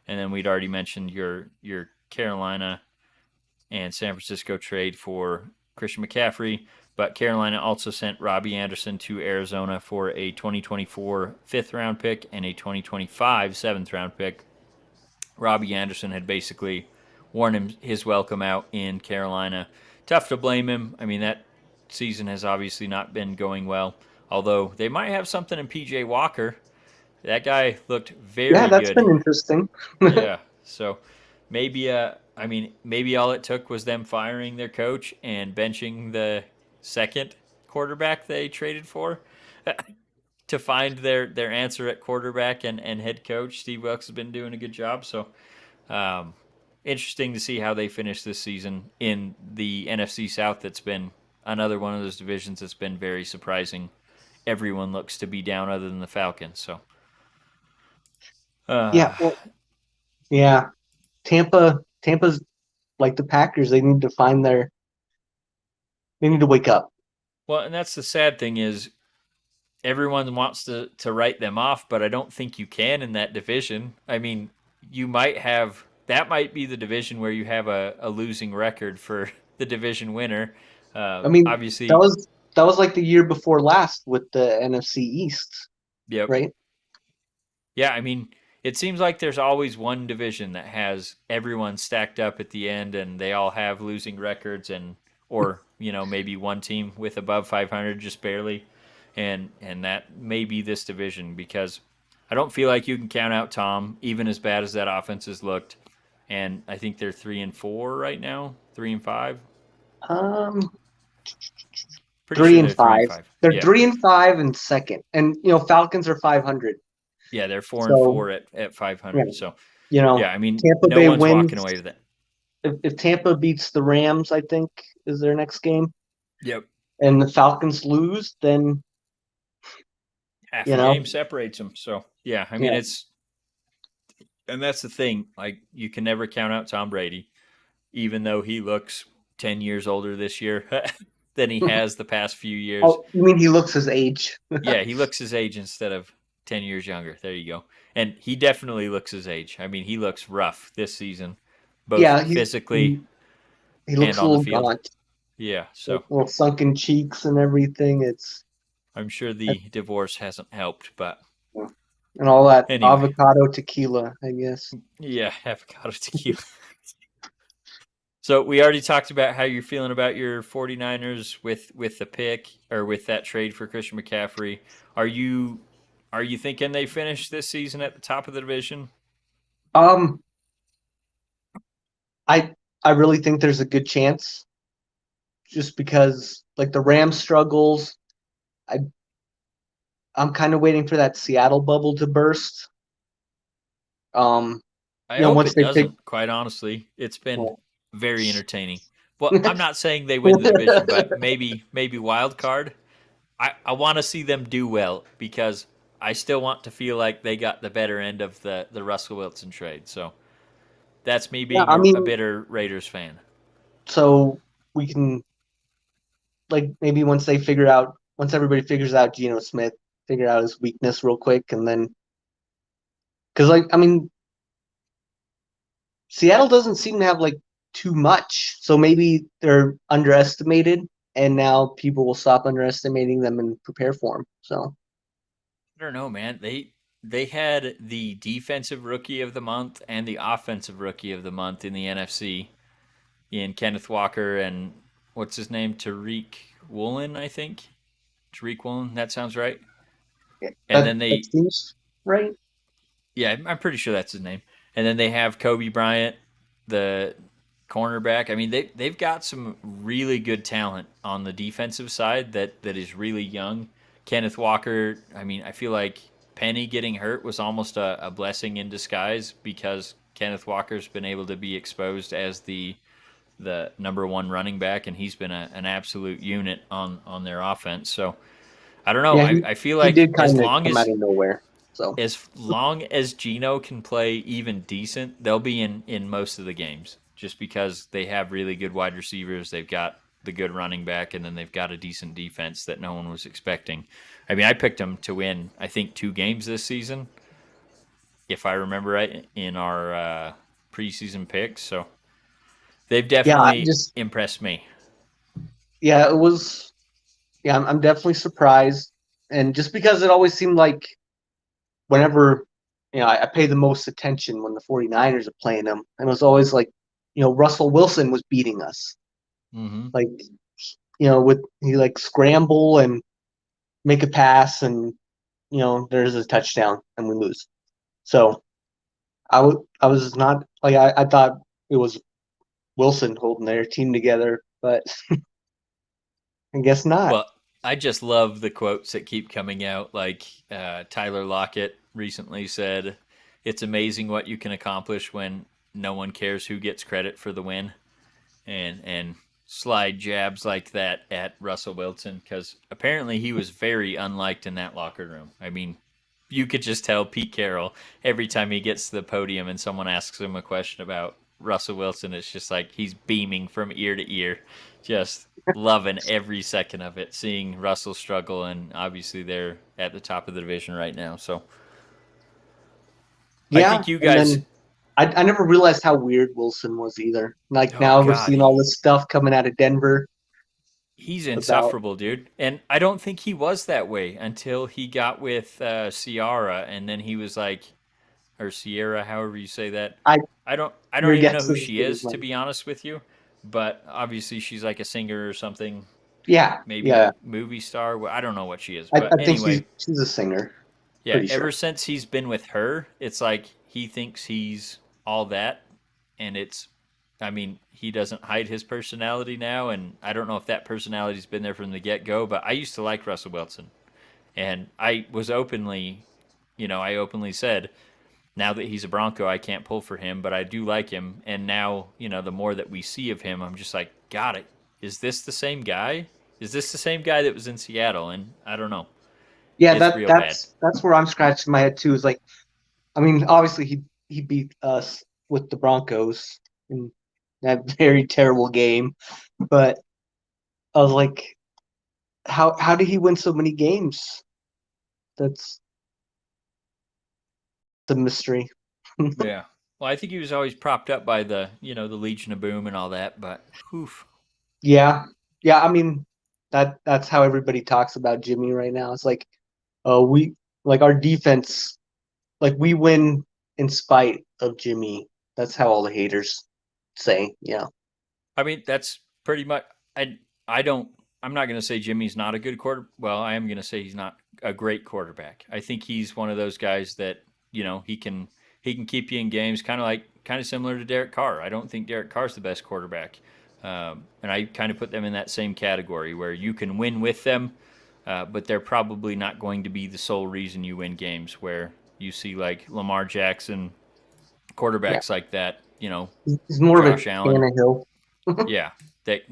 And then we'd already mentioned your Carolina and San Francisco trade for Christian McCaffrey. But Carolina also sent Robbie Anderson to Arizona for a 2024 fifth round pick and a 2025 seventh round pick. Robbie Anderson had basically worn his welcome out in Carolina. Tough to blame him. I mean, that season has obviously not been going well. Although they might have something in PJ Walker. That guy looked yeah, very that's good. been interesting. Yeah. So maybe I mean maybe all it took was them firing their coach and benching the second quarterback they traded for to find their answer at quarterback and head coach. Steve Wilkes has been doing a good job. So um, interesting to see how they finish this season in the NFC South. That's been another one of those divisions that's been very surprising everyone looks to be down other than the Falcons. So, Yeah, uh, well, yeah. Tampa's like the Packers. They need to wake up. well, and that's the sad thing is everyone wants to write them off, but I don't think you can in that division. I mean, you might have that might be the division where you have a losing record for the division winner. I mean, that Obviously, was that was like the year before last with the NFC East, yep. right? Yeah, I mean, it seems like there's always one division that has everyone stacked up at the end and they all have losing records and or, maybe one team with above 500 just barely. And that may be this division because I don't feel like you can count out Tom even as bad as that offense has looked. And I think they're 3-4 right now, 3-5. Um, Pretty three sure and they're 3 and five. 5. They're Yeah. 3-5 and second, and Falcons are 500. Yeah, they're 4 and So 4 at yeah, 500. So, you know, yeah, I mean, Tampa no Bay one's walking away wins. with it. If Tampa beats the Rams, I think is their next game, Yep. and the Falcons lose, then Half you a game know, separates them. So yeah, I mean yeah, and that's the thing. Like you can never count out Tom Brady, even though he looks 10 years older this year than he has the past few years. oh, you mean he looks his age? Yeah, he looks his age instead of 10 years younger. There you go. And he definitely looks his age. I mean, he looks rough this season, both Yeah, physically he and looks a on the little field. gaunt, Yeah, like so little sunken cheeks and everything. I'm sure the divorce hasn't helped, but And all that anyway, avocado tequila, I guess. yeah, avocado tequila. So we already talked about how you're feeling about your 49ers with the pick or with that trade for Christian McCaffrey. Are you are you thinking they finish this season at the top of the division? Um, I I really think there's a good chance, just because like the Rams struggles. I I'm kind of waiting for that Seattle bubble to burst. Um, I hope once it they pick. doesn't, quite honestly. It's been Well, very entertaining. Well, I'm not saying they win the division, but maybe wild card. I want to see them do well because I still want to feel like they got the better end of the Russell Wilson trade. So that's me yeah, being I a mean, bitter Raiders fan. so we can like maybe once everybody figures out Geno Smith, figure out his weakness real quick, and then because like I mean Seattle doesn't seem to have like too much, so maybe they're underestimated, and now people will stop underestimating them and prepare for them. So I don't know, man. They had the defensive rookie of the month and the offensive rookie of the month in the NFC in Kenneth Walker and what's his name, Tariq Woolen, I think. Tariq Woolen, that sounds right. yeah, And then that they, seems right. yeah, I'm pretty sure that's his name. And then they have Kobe Bryant, the cornerback. I mean, they've got some really good talent on the defensive side that is really young. Kenneth Walker. I mean, I feel like Penny getting hurt was almost a blessing in disguise because Kenneth Walker's been able to be exposed as the number one running back, and he's been an absolute unit on their offense. So I don't know. Yeah, I feel he like did kind of come out of nowhere. So as long as Gino can play even decent, they'll be in most of the games just because they have really good wide receivers. They've got the good running back, and then they've got a decent defense that no one was expecting. I mean, I picked them to win, I think, 2 games this season, if I remember right, in our preseason picks. So they've yeah, I definitely just impressed me. yeah, it was yeah. I'm definitely surprised, and just because it always seemed like whenever I pay the most attention when the 49ers are playing them, and it was always like Russell Wilson was beating us. Hmm. Like with he like scramble and make a pass, and there's a touchdown, and we lose. So I was not like I thought it was Wilson holding their team together, but I guess not. Well, I just love the quotes that keep coming out. Like Tyler Lockett recently said, "It's amazing what you can accomplish when no one cares who gets credit for the win." And slide jabs like that at Russell Wilson because apparently he was very unliked in that locker room. I mean, you could just tell Pete Carroll every time he gets to the podium and someone asks him a question about Russell Wilson, it's just like he's beaming from ear to ear, just loving every second of it, seeing Russell struggle, and obviously they're at the top of the division right now. So I Yeah, think you and guys. then I never realized how weird Wilson was either. Like Oh now we're God, seeing all this stuff coming out of Denver he's about. insufferable, dude. And I don't think he was that way until he got with Ciara, and then he was like, or Sierra, however you say that. I I don't Your even know guess who is as she good as is, to mine. be honest with you. But obviously, she's like a singer or something, Yeah, yeah. maybe movie star. Well, I don't know what she is, I but think anyway, she's a singer. yeah. Pretty Ever sure. since he's been with her, it's like he thinks he's all that, and it's. I mean, he doesn't hide his personality now, and I don't know if that personality's been there from the get go. But I used to like Russell Wilson, and I was openly, I openly said, now that he's a Bronco, I can't pull for him, but I do like him. And now, the more that we see of him, I'm just like, got it. Is this the same guy? Is this the same guy that was in Seattle? And I don't know. Yeah, It's real bad. that's where I'm scratching my head too. Is like, I mean, obviously he beat us with the Broncos in that very terrible game, but I was like, how did he win so many games? That's the mystery. Yeah. Well, I think he was always propped up by the Legion of Boom and all that, but whew. Yeah, yeah. I mean, that's how everybody talks about Jimmy right now. It's like, we like our defense, like we win in spite of Jimmy. That's how all the haters say. Yeah, I mean, that's pretty much. I don't. I'm not going to say Jimmy's not a good quarter. Well, I am going to say he's not a great quarterback. I think he's one of those guys that he can keep you in games, kind of similar to Derek Carr. I don't think Derek Carr's the best quarterback, and I kind of put them in that same category where you can win with them, but they're probably not going to be the sole reason you win games. Where you see like Lamar Jackson, yeah. quarterbacks like that, He's more of a Josh Allen. Tannehill. Yeah, that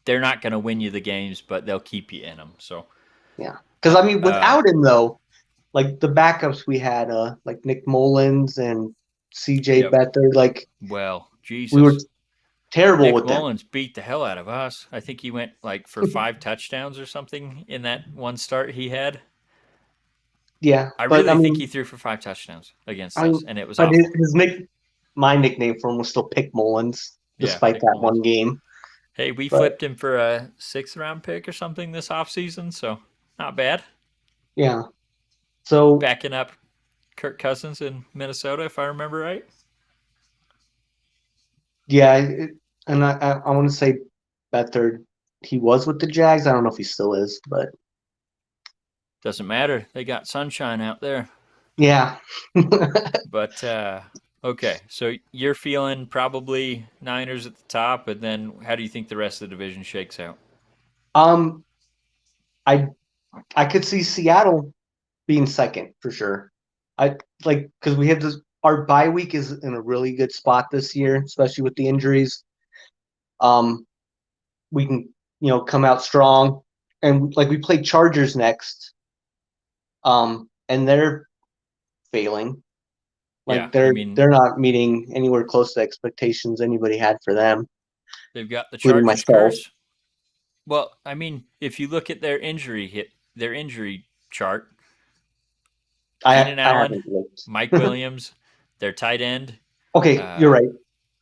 they're not going to win you the games, but they'll keep you in them. So, Yeah, because I mean, uh, without him though, like the backups we had, like Nick Mullins and C.J. yep. Beathard, like Well, we were Jesus, terrible Nick with them. Mullins beat the hell out of us. I think he went like for 5 touchdowns or something in that one start he had. Yeah, I but really think he threw for 5 touchdowns against I us, mean, and it was but awful. my nickname for him was still Pick Mullins, Yeah, despite pick that Mullins. one game. Hey, we But flipped him for a 6th round pick or something this offseason, so not bad. yeah, so Backing up Kirk Cousins in Minnesota, if I remember right. yeah, and I want to say Beathard, he was with the Jags. I don't know if he still is, but Doesn't matter. They got sunshine out there. yeah. But okay, so you're feeling probably Niners at the top, and then how do you think the rest of the division shakes out? um, I I could see Seattle being second for sure. I like because we have this. Our bye week is in a really good spot this year, especially with the injuries. Um, we can come out strong, and like we play Chargers next. And they're failing. Yeah, Like I they're mean they're not meeting anywhere close to expectations anybody had for them, they've got the including Chargers myself. curse. Well, I mean if you look at their injury chart, Keenan I Allen, haven't looked. Mike Williams, their tight end. Okay, you're Uh, right.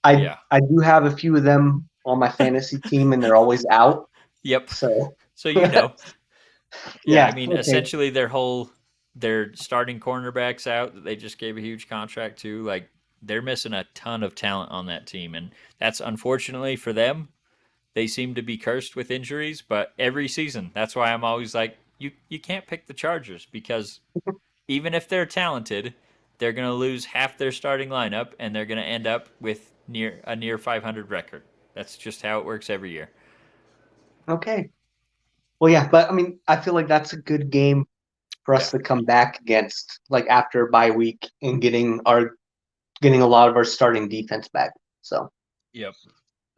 I yeah, I do have a few of them on my fantasy team, and they're always out. yep. So So yeah. I yeah, mean okay, essentially their starting cornerbacks out that they just gave a huge contract to. Like they're missing a ton of talent on that team, and that's unfortunately for them. They seem to be cursed with injuries, but every season, that's why I'm always like, you can't pick the Chargers because even if they're talented, they're going to lose half their starting lineup and they're going to end up with near 500 record. That's just how it works every year. okay. Well, yeah, but I mean, I feel like that's a good game for us Yeah. to come back against, like after a bye week and getting a lot of our starting defense back. So Yep.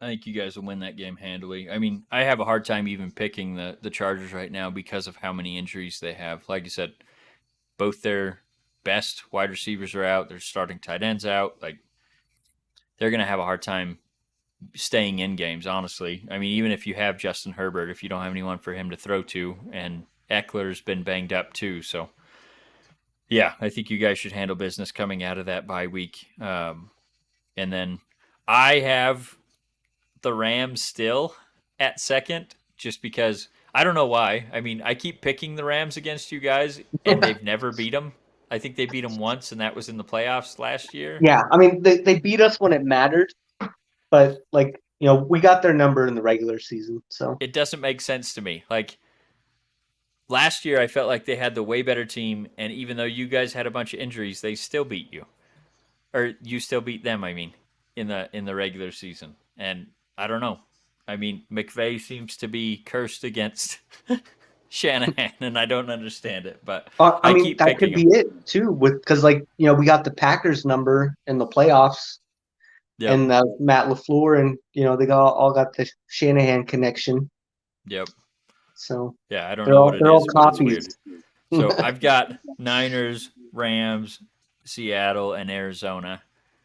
I think you guys will win that game handily. I mean, I have a hard time even picking the Chargers right now because of how many injuries they have. Like I said, both their best wide receivers are out. Their starting tight ends out. Like they're going to have a hard time staying in games. Honestly, I mean, even if you have Justin Herbert, if you don't have anyone for him to throw to, and Eckler's been banged up too, so yeah, I think you guys should handle business coming out of that bye week. And then I have the Rams still at second, just because I don't know why. I mean, I keep picking the Rams against you guys, and they've never beat them. I think they beat them once, and that was in the playoffs last year. Yeah, I mean they beat us when it mattered, but like we got their number in the regular season. So It doesn't make sense to me. Like last year, I felt like they had the way better team, and even though you guys had a bunch of injuries, they still beat you, or you still beat them. I mean, in the regular season, and I don't know. I mean, McVay seems to be cursed against Shanahan, and I don't understand it, but I I mean keep that picking could be him. it too, with because we got the Packers number in the playoffs, Yep, and Matt LaFleur, and they all got the Shanahan connection. yep, So yeah. I don't they're know what all it they're all is, but it's copies. weird. So I've got Niners, Rams, Seattle, and Arizona,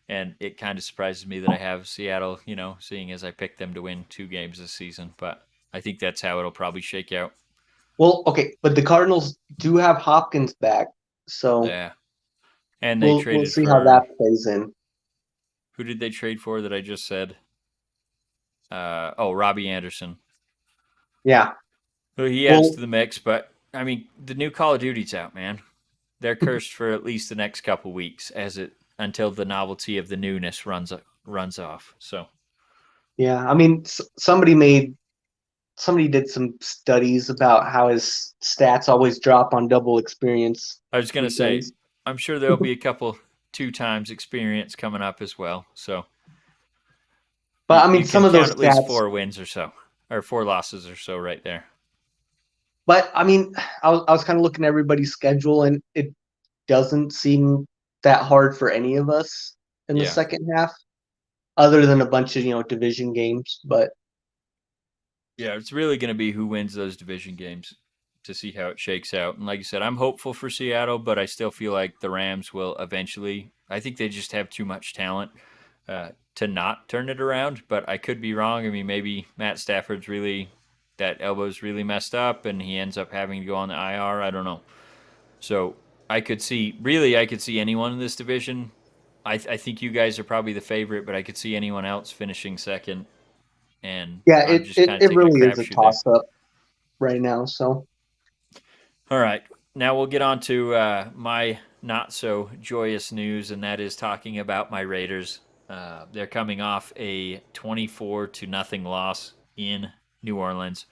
and it kind of surprises me that I have Seattle. Seeing as I picked them to win 2 games this season, but I think that's how it'll probably shake out. Well, okay, but the Cardinals do have Hopkins back, so Yeah, and they we'll traded see how that for plays in. who did they trade for that I just said? Robbie Anderson. Yeah. Well, he adds Well, to the mix, but I mean, the new Call of Duty's out, man. They're cursed for at least the next couple weeks, as it until the novelty of the newness runs off. So yeah. I mean, somebody did some studies about how his stats always drop on double experience I was gonna say, weekends. I'm sure there'll be a couple 2 times experience coming up as well. So But you, I mean, you some can of count those at least stats. 4 wins or so, or 4 losses or so, right there. But I mean, I was kind of looking at everybody's schedule, and it doesn't seem that hard for any of us in the Yeah. second half, other than a bunch of division games. But Yeah, it's really going to be who wins those division games to see how it shakes out. And like I said, I'm hopeful for Seattle, but I still feel like the Rams will eventually. I think they just have too much talent to not turn it around, but I could be wrong. I mean, maybe Matt Stafford's really, that elbow's really messed up and he ends up having to go on the IR. I don't know. So I could see anyone in this division. I think you guys are probably the favorite, but I could see anyone else finishing second. And yeah, I'm it just it, kind of it taking a really is a crapshoot there. toss up right now. So All right. Now we'll get on to my not so joyous news, and that is talking about my Raiders. They're coming off a 24 to nothing loss in New Orleans.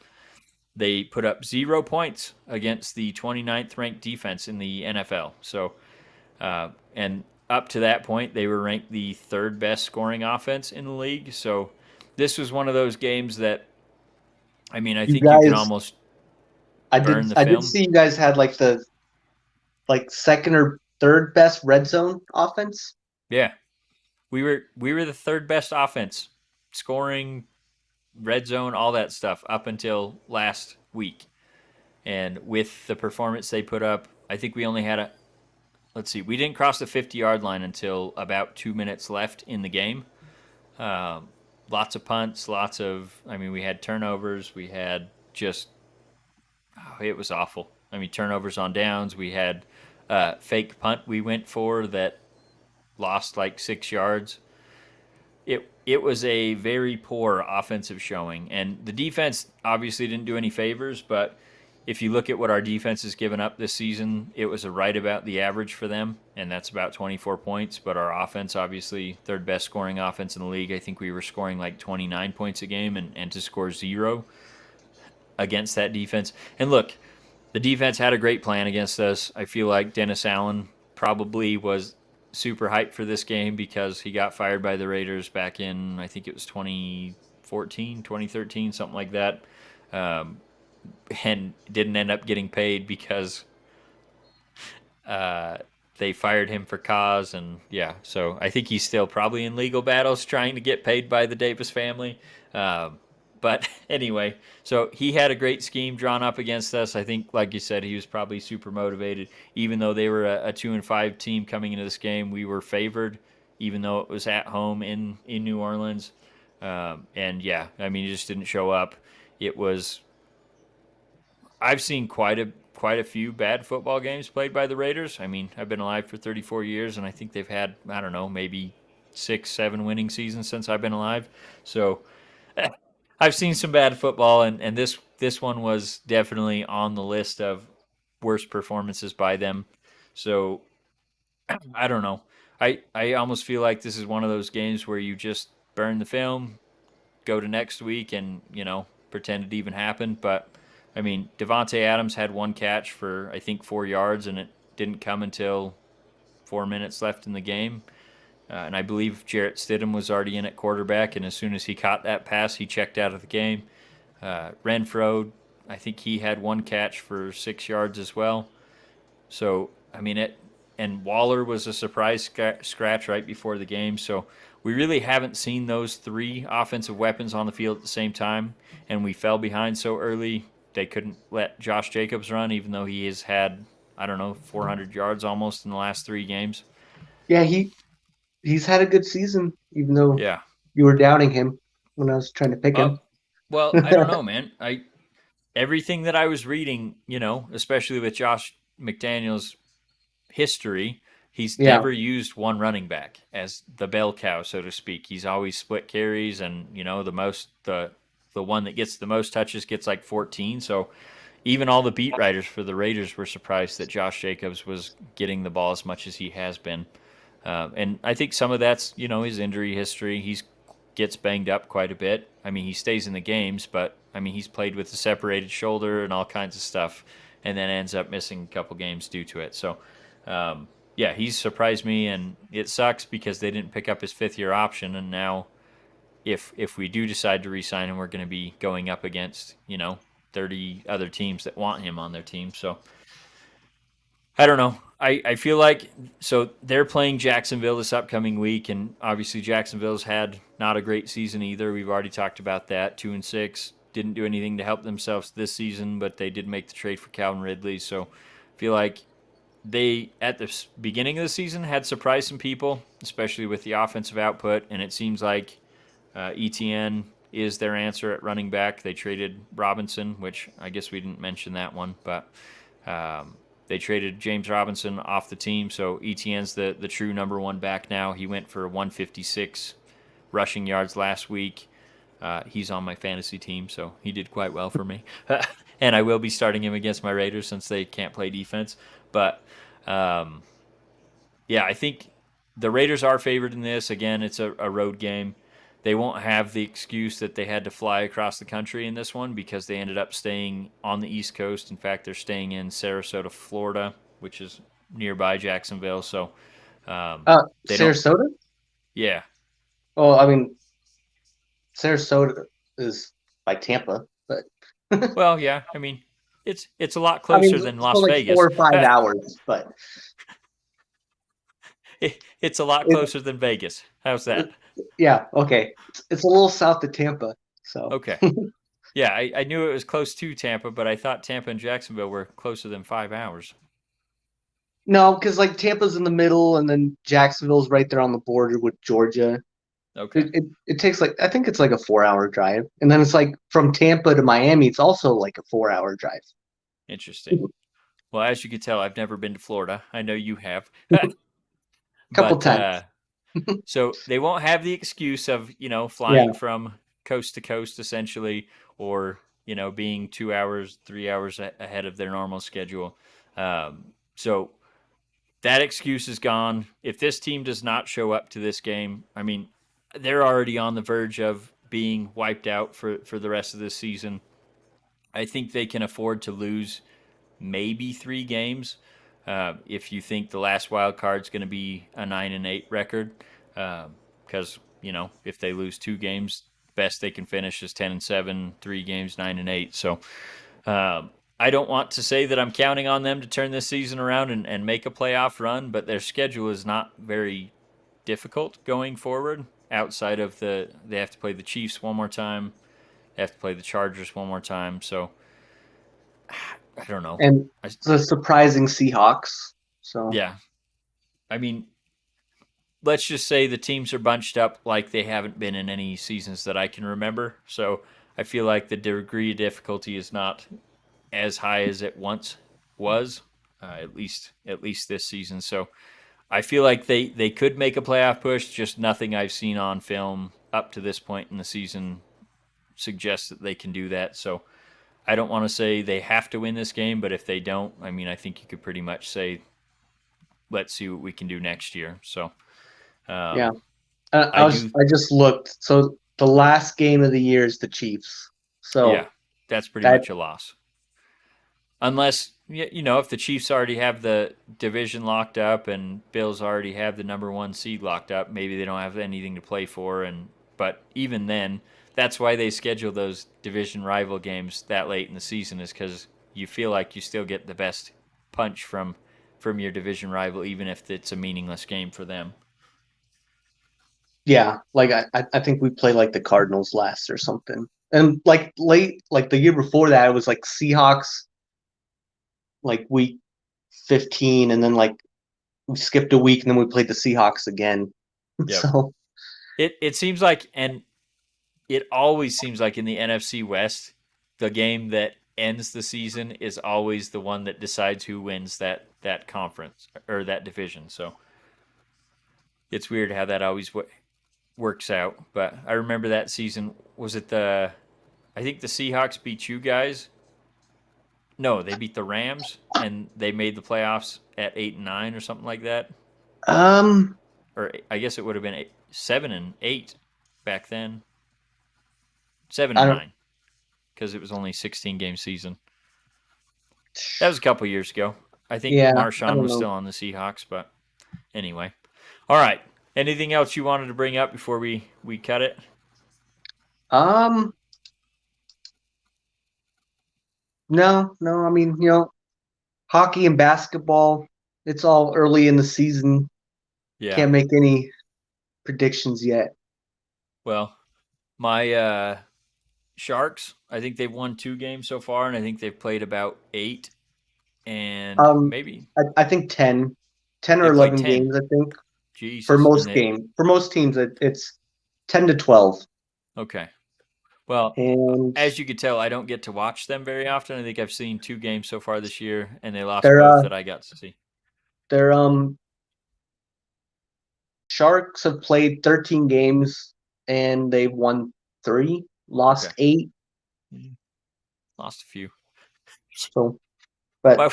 They put up 0 points against the 29th ranked defense in the NFL. So, and up to that point, they were ranked the third best scoring offense in the league. So, this was one of those games that, I mean, I you think you can guys, almost I burn did the I did film. see you guys had like the second or third best red zone offense. Yeah, we were the third best offense, scoring, red zone, all that stuff up until last week. And with the performance they put up, I think we only had a let's see, we didn't cross the 50-yard line until about 2 minutes left in the game. Lots of punts, I mean, we had turnovers, we had just it was awful. I mean, turnovers on downs. We had fake punt we went for that lost like 6 yards. It was a very poor offensive showing, and the defense obviously didn't do any favors. But if you look at what our defense has given up this season, it was right about the average for them, and that's about 24 points. But our offense, obviously, third best scoring offense in the league. I think we were scoring like 29 points a game, and to score 0 against that defense. And look, the defense had a great plan against us. I feel like Dennis Allen probably was super hyped for this game because he got fired by the Raiders back in, I think it was 2014, 2013, something like that. Um, and didn't end up getting paid because uh, they fired him for cause, and yeah, so I think he's still probably in legal battles trying to get paid by the Davis family. Um, but anyway, so he had a great scheme drawn up against us. I think, like you said, he was probably super motivated. Even though they were a 2-5 team coming into this game, we were favored, even though it was at home in New Orleans. And yeah, I mean, he just didn't show up. It was I've seen quite a few bad football games played by the Raiders. I mean, I've been alive for 34 years, and I think they've had, I don't know, maybe 6, 7 winning seasons since I've been alive. So I've seen some bad football, and this one was definitely on the list of worst performances by them. So I don't know. I almost feel like this is one of those games where you just burn the film, go to next week, and pretend it even happened. But I mean, Devonte Adams had one catch for I think 4 yards, and it didn't come until 4 minutes left in the game. And I believe Jarrett Stidham was already in at quarterback, and as soon as he caught that pass, he checked out of the game. Renfro, I think he had one catch for 6 yards as well. So I mean it, and Waller was a surprise scratch right before the game. So we really haven't seen those three offensive weapons on the field at the same time, and we fell behind so early they couldn't let Josh Jacobs run, even though he has had I don't know 400 yards almost in the last 3 games. Yeah, he's had a good season, even though Yeah. you were doubting him when I was trying to pick Oh, him. well, I don't know, man. I Everything that I was reading, especially with Josh McDaniels history, he's Yeah. never used one running back as the bell cow, so to speak. He's always split carries, and the one that gets the most touches gets like 14. So even all the beat writers for the Raiders were surprised that Josh Jacobs was getting the ball as much as he has been. And I think some of that's his injury history. He's gets banged up quite a bit. I mean, he stays in the games, but I mean, he's played with a separated shoulder and all kinds of stuff, and then ends up missing a couple games due to it. So, yeah, he's surprised me, and it sucks because they didn't pick up his fifth-year option, and now if we do decide to re-sign him, we're going to be going up against 30 other teams that want him on their team. So I don't know. I feel like so they're playing Jacksonville this upcoming week, and obviously Jacksonville's had not a great season either. We've already talked about that. 2-6 didn't do anything to help themselves this season, but they did make the trade for Calvin Ridley. So I feel like they at the beginning of the season had surprised some people, especially with the offensive output, and it seems like ETN is their answer at running back. They traded Robinson, which I guess we didn't mention that one, but um, they traded James Robinson off the team, so ETN's the true number one back now. He went for 156 rushing yards last week. He's on my fantasy team, so he did quite well for me. And I will be starting him against my Raiders since they can't play defense. But um, yeah, I think the Raiders are favored in this. Again, it's a road game. They won't have the excuse that they had to fly across the country in this one because they ended up staying on the East Coast. In fact, they're staying in Sarasota, Florida, which is nearby Jacksonville. So they don't. Sarasota? Yeah. Well, I mean, Sarasota is by Tampa, but Well, yeah. I mean, it's a lot I mean, closer than it's for Las like Vegas. 4 or 5 hours, but It's a lot it, closer than Vegas. How's it that? yeah, okay. It's a little south of Tampa, so Okay. Yeah, I knew it was close to Tampa, but I thought Tampa and Jacksonville were closer than 5 hours. no, because like Tampa's in the middle, and then Jacksonville's right there on the border with Georgia. Okay. It takes like I think it's like a 4 hour drive, and then it's like from Tampa to Miami, it's also like a 4 hour drive. Interesting. Well, as you can tell, I've never been to Florida. I know you have. Couple But times. so they won't have the excuse of, Yeah. flying from coast to coast essentially, or, being 2 hours, 3 hours ahead of their normal schedule. So that excuse is gone. If this team does not show up to this game, I mean, they're already on the verge of being wiped out for the rest of this season. I think they can afford to lose maybe 3 games. If you think the last wild card is going to be a 9-8 record, because if they lose 2 games, best they can finish is 10-7, 3 games 9-8. So I don't want to say that I'm counting on them to turn this season around and make a playoff run, but their schedule is not very difficult going forward. Outside of they have to play the Chiefs one more time, they have to play the Chargers one more time. So I don't know. And I, the surprising Seahawks. So yeah, I mean, let's just say the teams are bunched up like they haven't been in any seasons that I can remember. So I feel like the degree of difficulty is not as high as it once was, at least this season. So I feel like they could make a playoff push. Just nothing I've seen on film up to this point in the season suggests that they can do that. So I don't want to say they have to win this game, but if they don't, I mean, I think you could pretty much say, let's see what we can do next year. So yeah, um, I I was do, I just looked. So the last game of the year is the Chiefs. yeah, So that's pretty that much a loss. Unless if the Chiefs already have the division locked up and Bills already have the number one seed locked up, maybe they don't have anything to play for. And but even then, that's why they schedule those division rival games that late in the season, is because you feel like you still get the best punch from your division rival, even if it's a meaningless game for them. yeah, like I think we played like the Cardinals last or something. And like late like the year before that it was like Seahawks like week 15 and then like we skipped a week and then we played the Seahawks again. Yep. So It seems like, and it always seems like in the NFC West, the game that ends the season is always the one that decides who wins that conference or that division. So it's weird how that always works out. But I remember that season. Was it the? I think the Seahawks beat you guys. No, they beat the Rams, and they made the playoffs at 8-9 or something like that. um Or I guess it would have been 7-8 back then. Seven I and don't nine because it was only 16 game season. That was a couple years ago. I think yeah, I Marshawn don't was know. still on the Seahawks, but anyway. All right. Anything else you wanted to bring up before we cut it? Um no, no, I mean, hockey and basketball, it's all early in the season. Yeah. Can't make any predictions yet. Well, my Sharks, I think they've won 2 games so far, and I think they've played about 8, and Um, maybe I think 10 or they played 11 10. games, I think, Jesus. And they For most teams, it's 10 to 12. okay. Well, And as you could tell, I don't get to watch them very often. I think I've seen 2 games so far this year, and they lost they're, both uh, that I got to see. they're, Sharks have played 13 games and they've won three, Okay. lost eight. Lost a few. So, but, My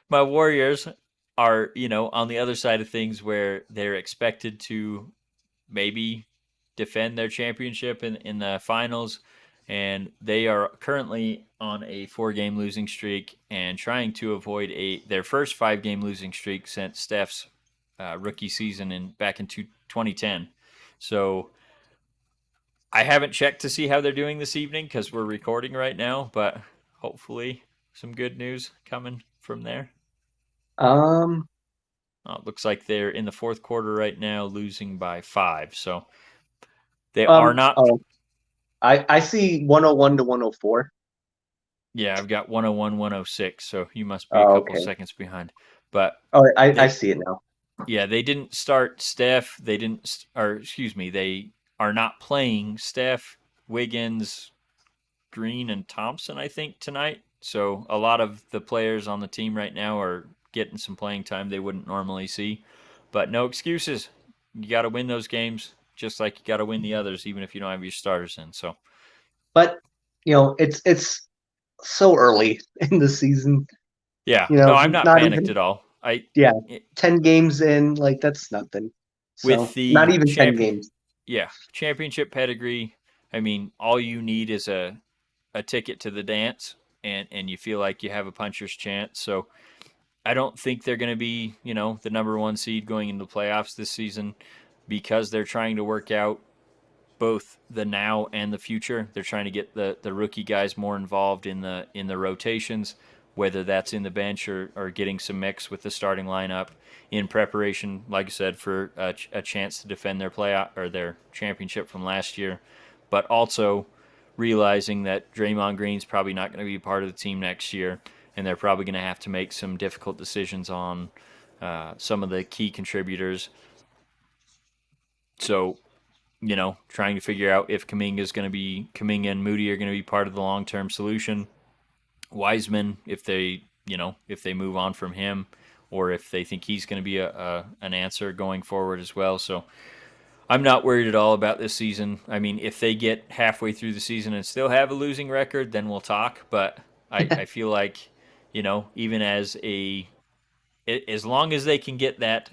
my Warriors are, on the other side of things where they're expected to maybe defend their championship in the finals. And they are currently on a 4 game losing streak and trying to avoid their first 5 game losing streak since Steph's rookie season back in 2010. So I haven't checked to see how they're doing this evening because we're recording right now, but hopefully some good news coming from there. um, It looks like they're in the fourth quarter right now, losing by 5. So they are not. oh, I see 101 to 104. Yeah, I've got 101, 106. So you must be a Oh, couple okay. seconds behind. But Oh, I they, see it now. yeah, they didn't start Steph. They didn't, or excuse me, they are not playing Steph, Wiggins, Green, and Thompson, I think, tonight. So a lot of the players on the team right now are getting some playing time they wouldn't normally see. But no excuses. You got to win those games just like you got to win the others, even if you don't have your starters in. So, But, it's so early in the season. yeah, no, I'm not Not panicked even, at all. yeah, 10 games in, like that's nothing. With So not the even 10 games. yeah, championship pedigree, I mean, all you need is a ticket to the dance, and you feel like you have a puncher's chance. So I don't think they're going to be, the number one seed going into the playoffs this season because they're trying to work out both the now and the future. They're trying to get the rookie guys more involved in the rotations, whether that's in the bench or getting some mix with the starting lineup in preparation, like I said, for a chance to defend their playoff or their championship from last year, but also realizing that Draymond Green's probably not going to be part of the team next year, and they're probably going to have to make some difficult decisions on some of the key contributors. So, trying to figure out if Kaminga and Moody are going to be part of the long term solution. Wiseman, if they move on from him, or if they think he's going to be an answer going forward as well. So I'm not worried at all about this season. I mean, if they get halfway through the season and still have a losing record, then we'll talk. But I feel like, even as long as they can get that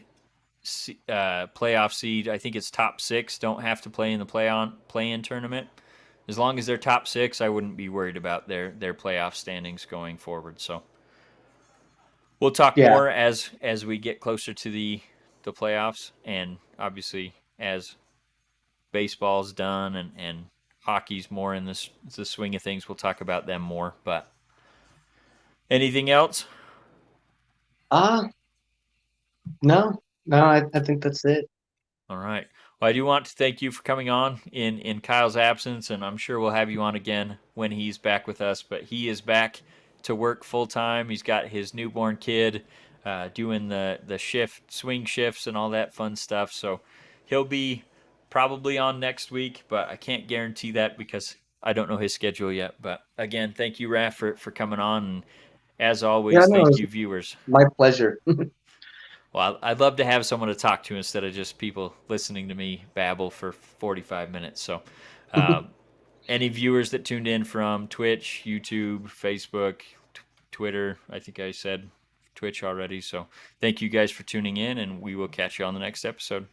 playoff seed, I think it's top six, don't have to play in the play-in tournament. As long as they're top six, I wouldn't be worried about their playoff standings going forward. So we'll talk Yeah. more as we get closer to the playoffs, and obviously as baseball's done and hockey's more in the swing of things, we'll talk about them more. But anything else? Uh no, no, I think that's it. All right. Well, I do want to thank you for coming on in Kyle's absence, and I'm sure we'll have you on again when he's back with us. But he is back to work full time. He's got his newborn kid, doing the swing shifts, and all that fun stuff. So he'll be probably on next week, but I can't guarantee that because I don't know his schedule yet. But again, thank you, Raph, for coming on, and as Yeah, always, no, it thank was you, viewers. my pleasure. Well, I'd love to have someone to talk to instead of just people listening to me babble for 45 minutes. So, uh, any viewers that tuned in from Twitch, YouTube, Facebook, Twitter, I think I said Twitch already. So, thank you guys for tuning in, and we will catch you on the next episode.